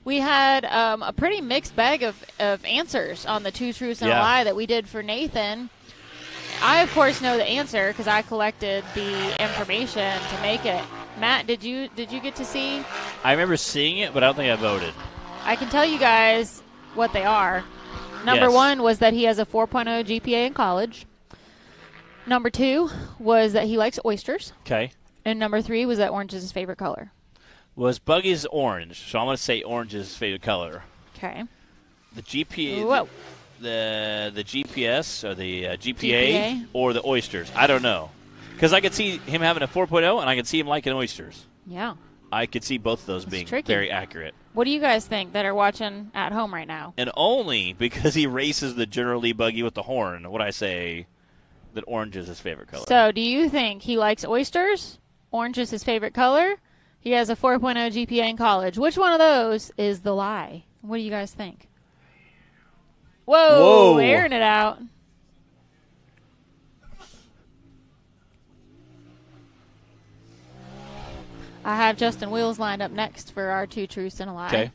We had a pretty mixed bag of answers on the Two Truths and a Lie that we did for Nathan. I, of course, know the answer because I collected the information to make it. Matt, did you get to see? I remember seeing it, but I don't think I voted. I can tell you guys what they are. Number one was that he has a 4.0 GPA in college. Number two was that he likes oysters. Okay. And number three was that orange is his favorite color. Was Buggy's orange, so I'm going to say orange is his favorite color. Okay. The GPA, Whoa. the GPS or the GPA or the oysters. I don't know. Because I could see him having a 4.0 and I could see him liking oysters. Yeah. I could see both of those being tricky. very accurate. What do you guys think that are watching at home right now? And only because he races the General Lee buggy with the horn would I say that orange is his favorite color. So do you think he likes oysters? Orange is his favorite color? He has a 4.0 GPA in college. Which one of those is the lie? What do you guys think? Whoa. Airing it out. I have Justin Wheels lined up next for our Two Truths and a Lie. Okay.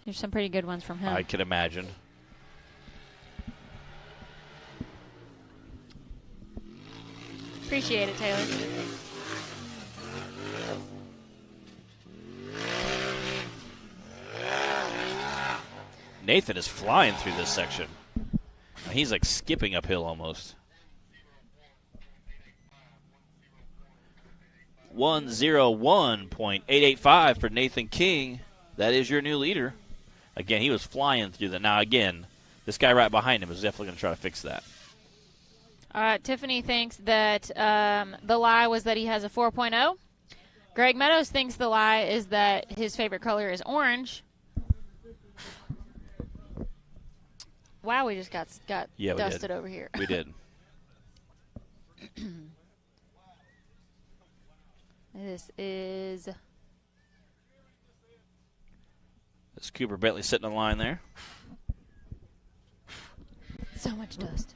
There's some pretty good ones from him. I can imagine. Appreciate it, Taylor. Nathan is flying through this section. He's like skipping uphill almost. 1:01.885 for Nathan King. That is your new leader. Again, he was flying through that. Now, again, this guy right behind him is definitely going to try to fix that. Tiffany thinks that the lie was that he has a 4.0. Greg Meadows thinks the lie is that his favorite color is orange. Wow, we just got dusted over here. We did. This is Cooper Bentley sitting in line there. so much dust.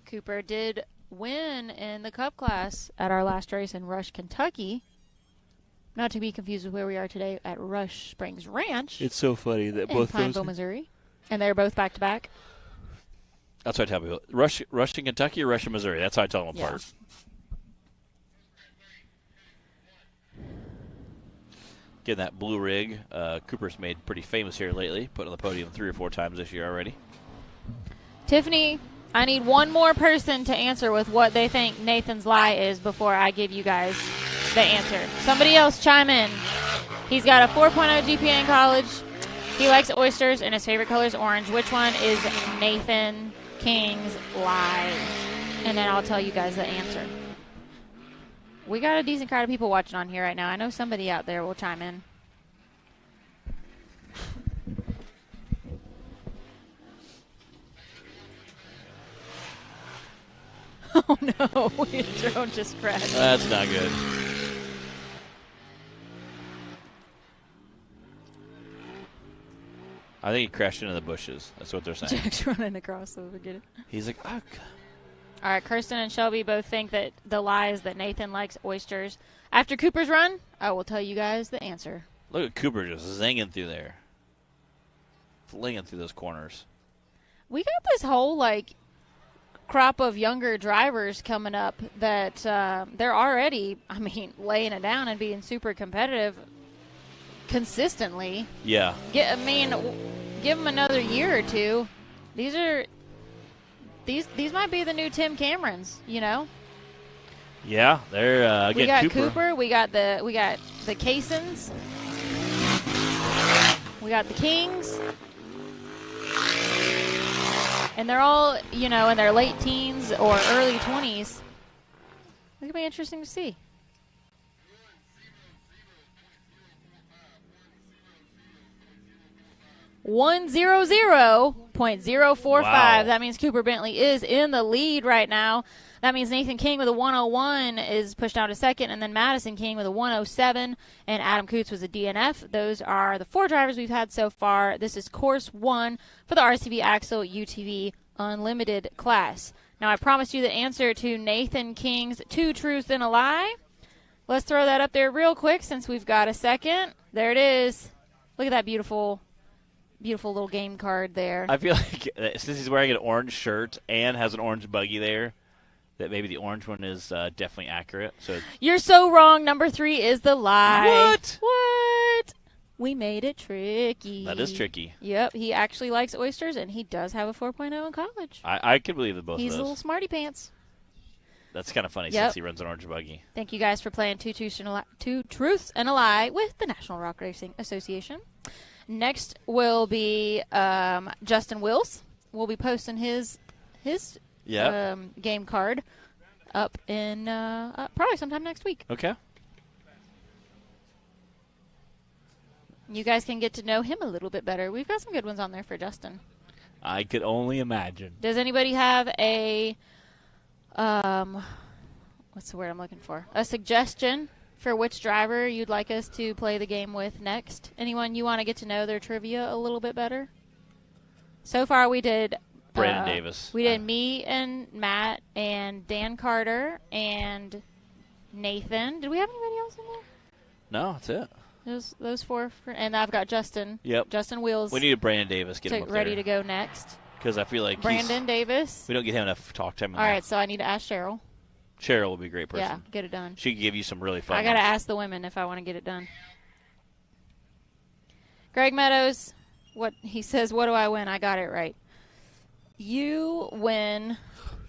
Cooper did win in the Cup class at our last race in Rush, Kentucky. Not to be confused with where we are today at Rush Springs Ranch. It's so funny that in both Pineville, Missouri. And they're both back-to-back. That's what I tell people. Rush in Kentucky or Rush in Missouri. That's how I tell them apart. Getting that blue rig. Cooper's made pretty famous here lately. Put on the podium 3 or 4 times this year already. Tiffany, I need one more person to answer with what they think Nathan's lie is before I give you guys the answer. Somebody else chime in. He's got a 4.0 GPA in college. He likes oysters, and his favorite color is orange. Which one is Nathan King's lie? And then I'll tell you guys the answer. We got a decent crowd of people watching on here right now. I know somebody out there will chime in. Oh, no. Your drone just crashed. That's not good. I think he crashed into the bushes. That's what they're saying. Jack's running across, so forget it. He's like, oh. All right, Kirsten and Shelby both think that the lie is that Nathan likes oysters. After Cooper's run, I will tell you guys the answer. Look at Cooper just zinging through there. Flinging through those corners. We got this whole, crop of younger drivers coming up that they're already, laying it down and being super competitive consistently. Yeah. Give them another year or two. These might be the new Tim Camerons, you know? Yeah, they're we got Cooper. We got the Caissons. We got the Kings. And they're all, in their late teens or early 20s. It's going to be interesting to see. 100.045. Wow. That means Cooper Bentley is in the lead right now. That means Nathan King with a 101 is pushed down to second, and then Madison King with a 107, and Adam Coots was a DNF. Those are the 4 drivers we've had so far. This is course 1 for the RCV Axle UTV Unlimited class. Now, I promised you the answer to Nathan King's 2 truths and a lie. Let's throw that up there real quick since we've got a second. There it is. Look at that beautiful little game card there. I feel like since he's wearing an orange shirt and has an orange buggy there, that maybe the orange one is definitely accurate. So you're so wrong. Number 3 is the lie. What? We made it tricky. That is tricky. Yep, he actually likes oysters, and he does have a 4.0 in college. I could believe that both He's of a those. little smarty pants. That's kind of funny Yep. since he runs an orange buggy. Thank you guys for playing Two Truths and a Lie with the National Rock Racing Association. Next will be Justin Wills. We'll be posting his game card up in probably sometime next week. Okay. You guys can get to know him a little bit better. We've got some good ones on there for Justin. I could only imagine. Does anybody have a what's the word I'm looking for? A suggestion for which driver you'd like us to play the game with next? Anyone you want to get to know their trivia a little bit better? So far we did Brandon Davis. We did me and Matt and Dan Carter and Nathan. Did we have anybody else in there? No, that's it. Those 4, and I've got Justin. Yep. Justin Wheels. We need a Brandon Davis. Get him up ready there. to go next. Because I feel like Brandon Davis. we don't get him enough talk time. All right, so I need to ask Cheryl. Cheryl will be a great person. Yeah, get it done. She can give you some really fun I got to ones. ask the women if I want to get it done. Greg Meadows, he says, what do I win? I got it right. You win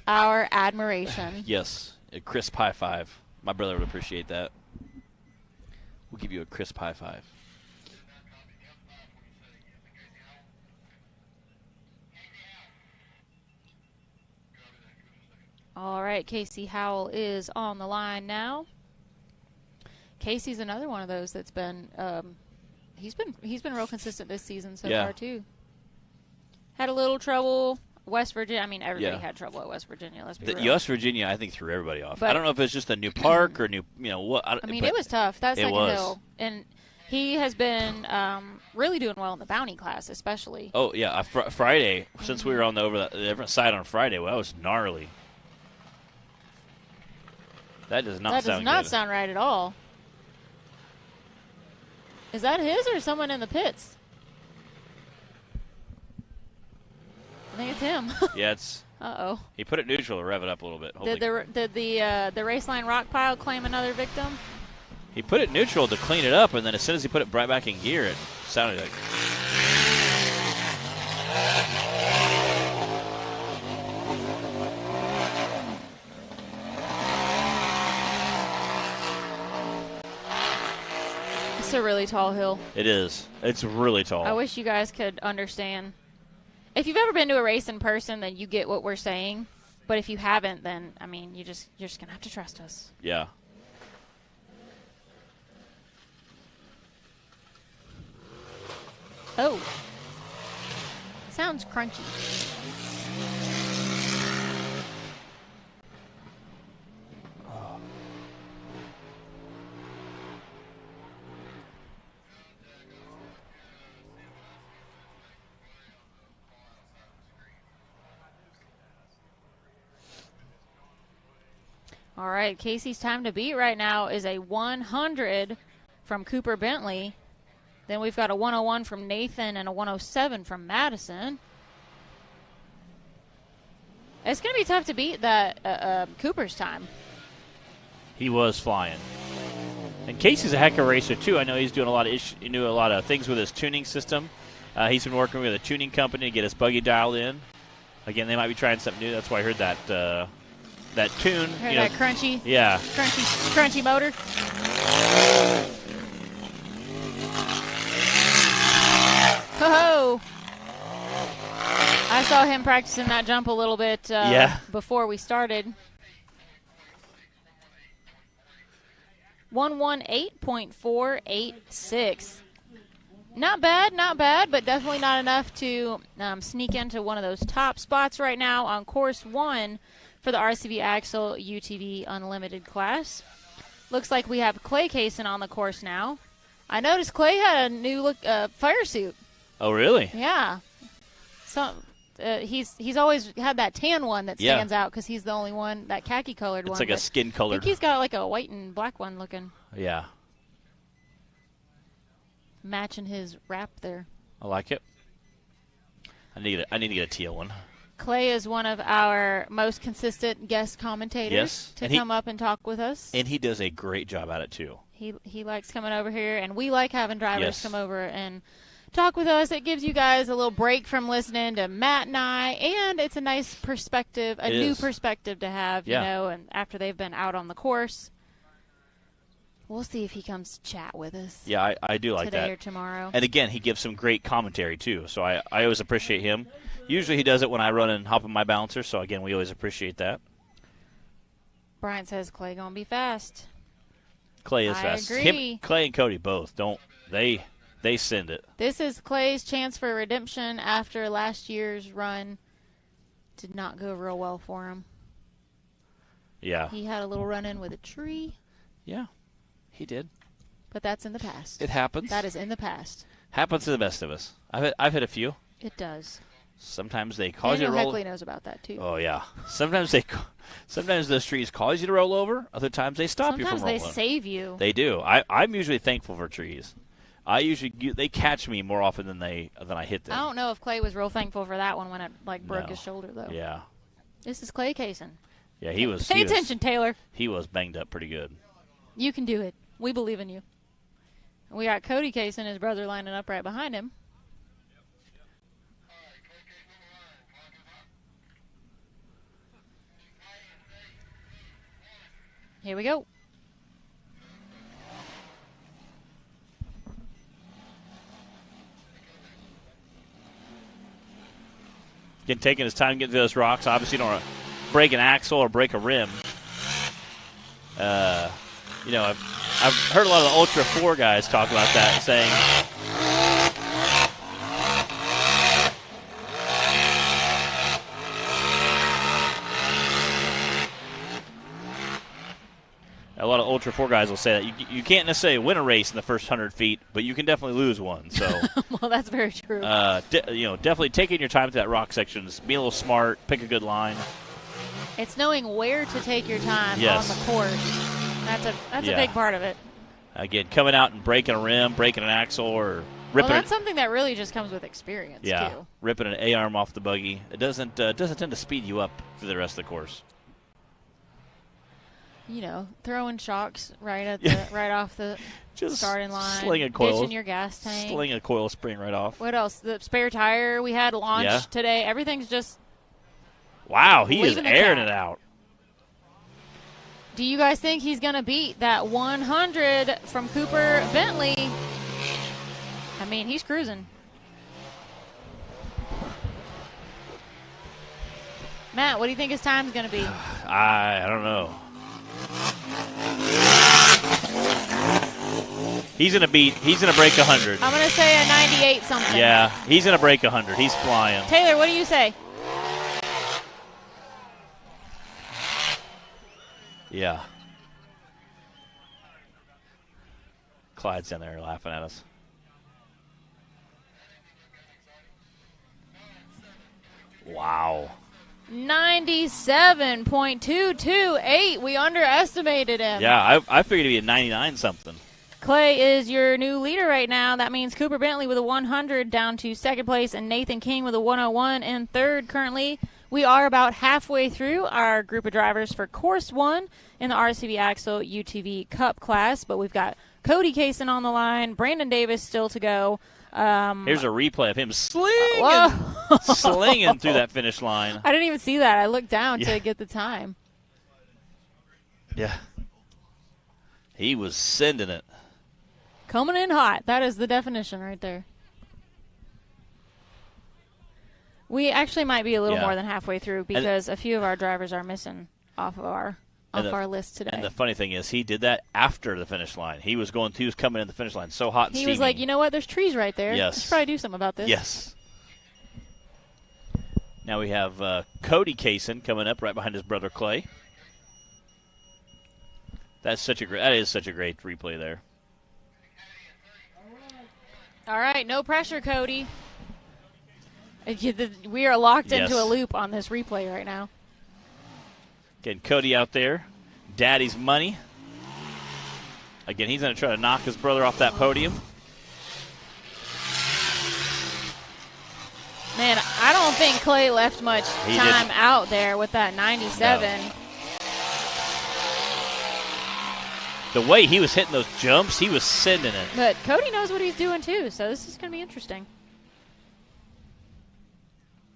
our admiration. Yes, a crisp high five. My brother would appreciate that. We'll give you a crisp high five. All right, Casey Howell is on the line now. Casey's another one of those that's been he's been real consistent this season so far too. Had a little trouble. West Virginia. I mean, everybody had trouble at West Virginia. Let's be real. West Virginia, I think, threw everybody off. But I don't know if it's just a new park or new, what. I mean, it was tough. That second was. hill, and he has been really doing well in the bounty class, especially. Oh yeah, Friday. Since we were on the different side on Friday, well, that was gnarly. That does not sound good. That does not sound right at all. Is that his or someone in the pits? I think it's him. Yeah, it's. Uh-oh. He put it neutral to rev it up a little bit. Did the Raceline rock pile claim another victim? He put it neutral to clean it up, and then as soon as he put it right back in gear, it sounded like. It's a really tall hill. It is. It's really tall. I wish you guys could understand. If you've ever been to a race in person, then you get what we're saying. But if you haven't, then, I mean, you're just going to have to trust us. Yeah. Oh. Sounds crunchy. All right, Casey's time to beat right now is a 100 from Cooper Bentley. Then we've got a 101 from Nathan and a 107 from Madison. It's going to be tough to beat that Cooper's time. He was flying. And Casey's a heck of a racer, too. I know he's doing a lot of things with his tuning system. He's been working with a tuning company to get his buggy dialed in. Again, they might be trying something new. That's why I heard that tune. Heard that crunchy? Yeah. Crunchy motor? Ho-ho! I saw him practicing that jump a little bit before we started. 118.486. Not bad, but definitely not enough to sneak into one of those top spots right now on course 1 for the RCV Axle UTV Unlimited class. Looks like we have Clay Kaysen on the course now. I noticed Clay had a new look fire suit. Oh, really? Yeah. So he's always had that tan one that stands out because he's the only one, that khaki colored one. It's like a skin colored. I think he's got like a white and black one looking. Yeah. Matching his wrap there. I like it. I need to get a teal one. Clay is one of our most consistent guest commentators to come up and talk with us. And he does a great job at it, too. He likes coming over here, and we like having drivers come over and talk with us. It gives you guys a little break from listening to Matt and I, and it's a nice perspective, new perspective to have, you know, and after they've been out on the course. We'll see if he comes to chat with us. Yeah, I do like that. Today or tomorrow. And again, he gives some great commentary, too. So I always appreciate him. Usually he does it when I run and hop on my bouncer. So, again, we always appreciate that. Brian says Clay going to be fast. Clay is fast. I agree. Clay and Cody both. They send it. This is Clay's chance for redemption after last year's run. Did not go real well for him. Yeah. He had a little run-in with a tree. Yeah. He did. But that's in the past. It happens. That is in the past. Happens to the best of us. I've hit a few. It does. Sometimes they cause you to roll. Heckley knows about that too. Oh yeah. Sometimes those trees cause you to roll over. Other times they stop you from rolling. Sometimes they save you. They do. I'm usually thankful for trees. They catch me more often than I hit them. I don't know if Clay was real thankful for that one when it broke his shoulder though. Yeah. This is Clay Kaysen. Yeah, he was. Pay attention, Taylor. He was banged up pretty good. You can do it. We believe in you. We got Cody Kaysen, his brother, lining up right behind him. Here we go. Again, taking his time getting to those rocks. Obviously, you don't want to break an axle or break a rim. You know, I've heard a lot of the Ultra 4 guys talk about that, saying a lot of Ultra 4 guys will say that you can't necessarily win a race in the first 100 feet, but you can definitely lose one. So, well, that's very true. Definitely taking your time to that rock section. Be a little smart, pick a good line. It's knowing where to take your time on the course. That's a big part of it. Again, coming out and breaking a rim, breaking an axle, or ripping. Well, that's something that really just comes with experience. Yeah, too. Ripping an A-arm off the buggy. It doesn't tend to speed you up for the rest of the course. You know, throwing shocks right off the starting line. Sling a coil. Ditching your gas tank. Sling a coil spring right off. What else? The spare tire we had launched today. Everything's just. Wow, he is airing it out. Do you guys think he's going to beat that 100 from Cooper Bentley? I mean, he's cruising. Matt, what do you think his time's going to be? I don't know. He's going to break 100. I'm going to say a 98 something. Yeah, he's going to break 100. He's flying. Taylor, what do you say? Yeah. Clyde's down there laughing at us. Wow. 97.228. We underestimated him. Yeah, I figured he'd be a 99 something. Clay is your new leader right now. That means Cooper Bentley with a 100 down to second place and Nathan King with a 101 in third currently. We are about halfway through our group of drivers for Course 1 in the RCV Axle UTV Cup class, but we've got Cody Kaysen on the line, Brandon Davis still to go. Here's a replay of him slinging through that finish line. I didn't even see that. I looked down to get the time. Yeah. He was sending it. Coming in hot. That is the definition right there. We actually might be a little more than halfway through because a few of our drivers are missing off of our off our list today. And the funny thing is, he did that after the finish line. He was coming in the finish line so hot and he steamy. was like, you know what? There's trees right there. Yes. I should probably do something about this. Yes. Now we have Cody Kaysen coming up right behind his brother Clay. That is such a great replay there. All right, no pressure, Cody. We are locked into a loop on this replay right now. Getting Cody out there. Daddy's money. Again, he's going to try to knock his brother off that podium. Man, I don't think Clay left much time out there with that 97. No. The way he was hitting those jumps, he was sending it. But Cody knows what he's doing, too, so this is going to be interesting.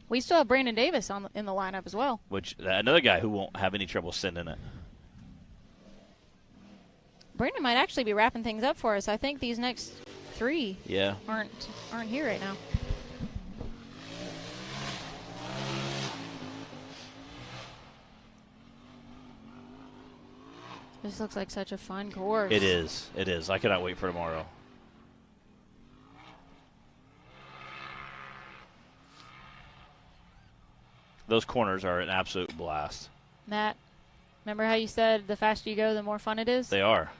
We still have Brandon Davis in the lineup as well. Which, another guy who won't have any trouble sending it. Brandon might actually be wrapping things up for us. I think these next three aren't here right now. This looks like such a fun course. It is. It is. I cannot wait for tomorrow. Those corners are an absolute blast. Matt, remember how you said the faster you go, the more fun it is? They are.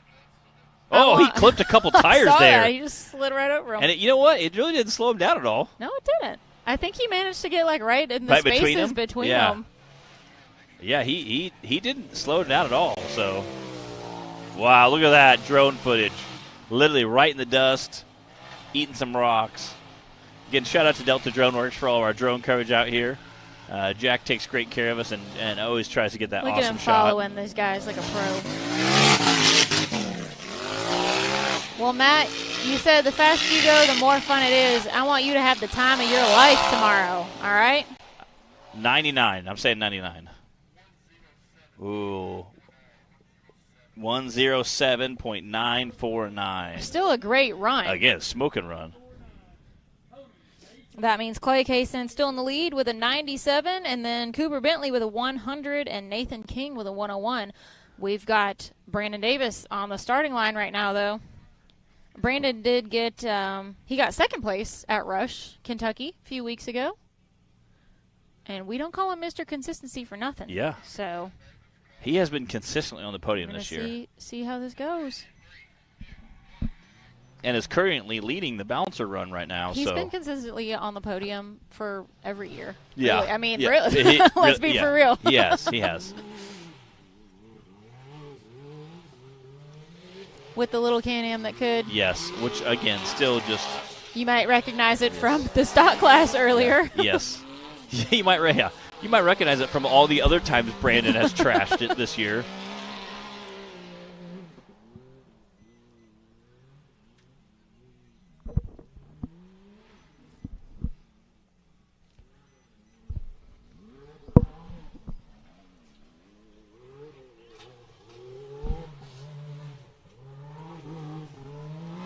Oh, he clipped a couple tires there. That. He just slid right over them. And you know what? It really didn't slow him down at all. No, it didn't. I think he managed to get right in the spaces between them. Yeah, he didn't slow it down at all. So, wow, look at that drone footage. Literally right in the dust, eating some rocks. Again, shout out to Delta Drone Works for all of our drone coverage out here. Jack takes great care of us and always tries to get that awesome shot. Look at him following these guys like a pro. Well, Matt, you said the faster you go, the more fun it is. I want you to have the time of your life tomorrow, all right? 99. I'm saying 99. Ooh. 107.949. Still a great run. Again, smoking run. That means Clay Kaysen still in the lead with a 97, and then Cooper Bentley with a 100, and Nathan King with a 101. We've got Brandon Davis on the starting line right now, though. Brandon did get he got second place at Rush, Kentucky, a few weeks ago. And we don't call him Mr. Consistency for nothing. Yeah. So he has been consistently on the podium this year. See how this goes. And is currently leading the bouncer run right now. He's been consistently on the podium for every year. Yeah. Really. I mean, yeah. really, let's be for real. Yes, he has. With the little Can-Am that could. Yes, which, again, still just. You might recognize it from the stock class earlier. Yes. You might recognize it from all the other times Brandon has trashed it this year.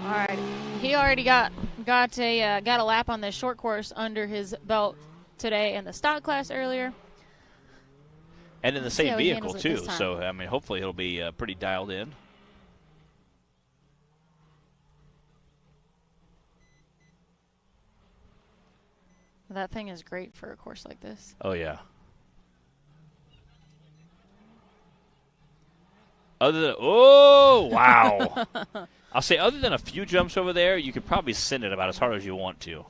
All right, he already got a lap on this short course under his belt today in the stock class earlier. And in the same vehicle, too. So, I mean, hopefully he'll be pretty dialed in. That thing is great for a course like this. Oh, yeah. Wow. I'll say other than a few jumps over there, you could probably send it about as hard as you want to.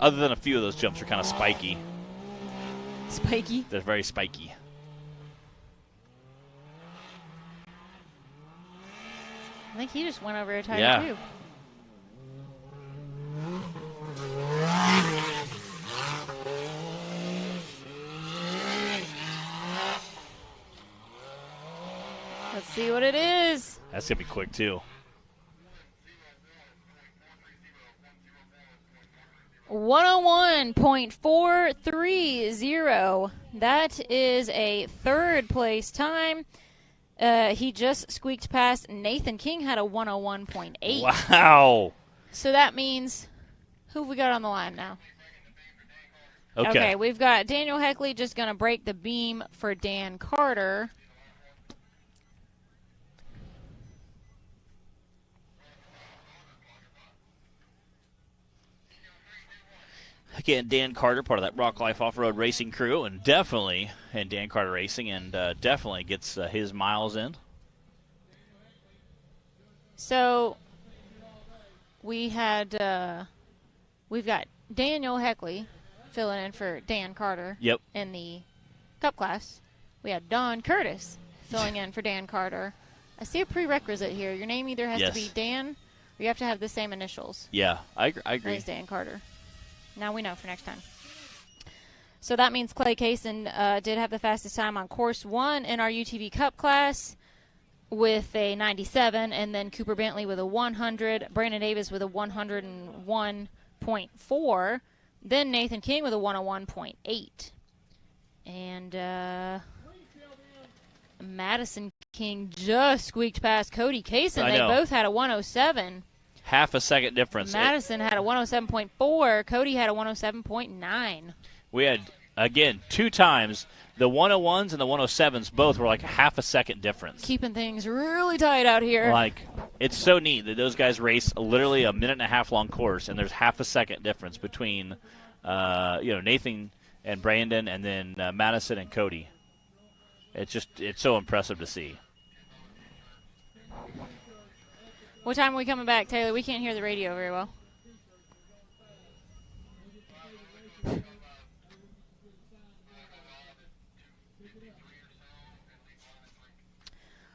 Other than a few of those jumps are kind of spiky. Spiky? They're very spiky. I think he just went over a tire, too. Let's see what it is. That's going to be quick, too. 101.430. That is a third place time. He just squeaked past Nathan King, had a 101.8. Wow. So that means, who have we got on the line now? Okay, we've got Daniel Heckley just going to break the beam for Dan Carter. weekend, Dan Carter, part of that Rock Life Off-Road Racing crew, and Dan Carter Racing, and definitely gets his miles in. So we've got Daniel Heckley filling in for Dan Carter. Yep. In the Cup class. We had Don Curtis filling in for Dan Carter. I see a prerequisite here. Your name either has to be Dan, or you have to have the same initials. Yeah, I agree. As Dan Carter. Now we know for next time. So that means Clay Kaysen did have the fastest time on course 1 in our UTV Cup class with a 97, and then Cooper Bentley with a 100, Brandon Davis with a 101.4, then Nathan King with a 101.8. And Madison King just squeaked past Cody Kaysen. They both had a 107. Half a second difference. Madison had a 107.4. Cody had a 107.9. We had, again, 2 times. The 101s and the 107s both were like half a second difference. Keeping things really tight out here. Like, it's so neat that those guys race literally a minute and a half long course, and there's half a second difference between, Nathan and Brandon, and then Madison and Cody. It's so impressive to see. What time are we coming back, Taylor? We can't hear the radio very well.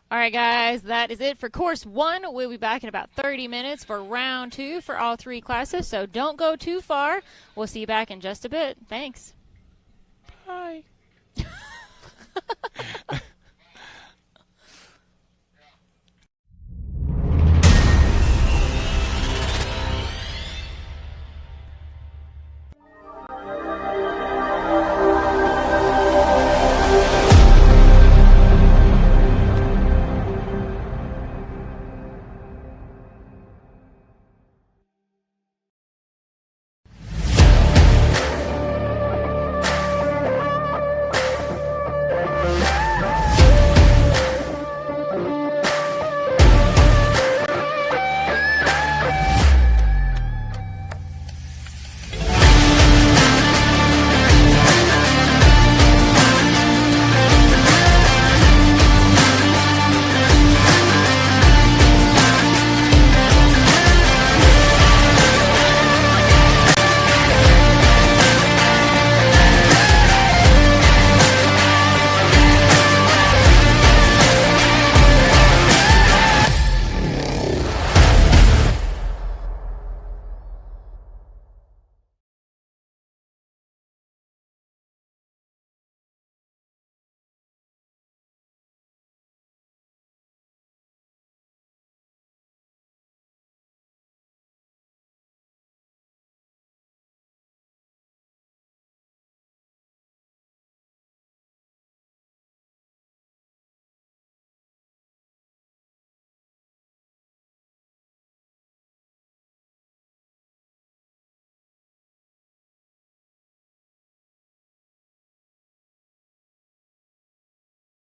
All right, guys, that is it for course 1. We'll be back in about 30 minutes for round 2 for all 3 classes, so don't go too far. We'll see you back in just a bit. Thanks. Bye.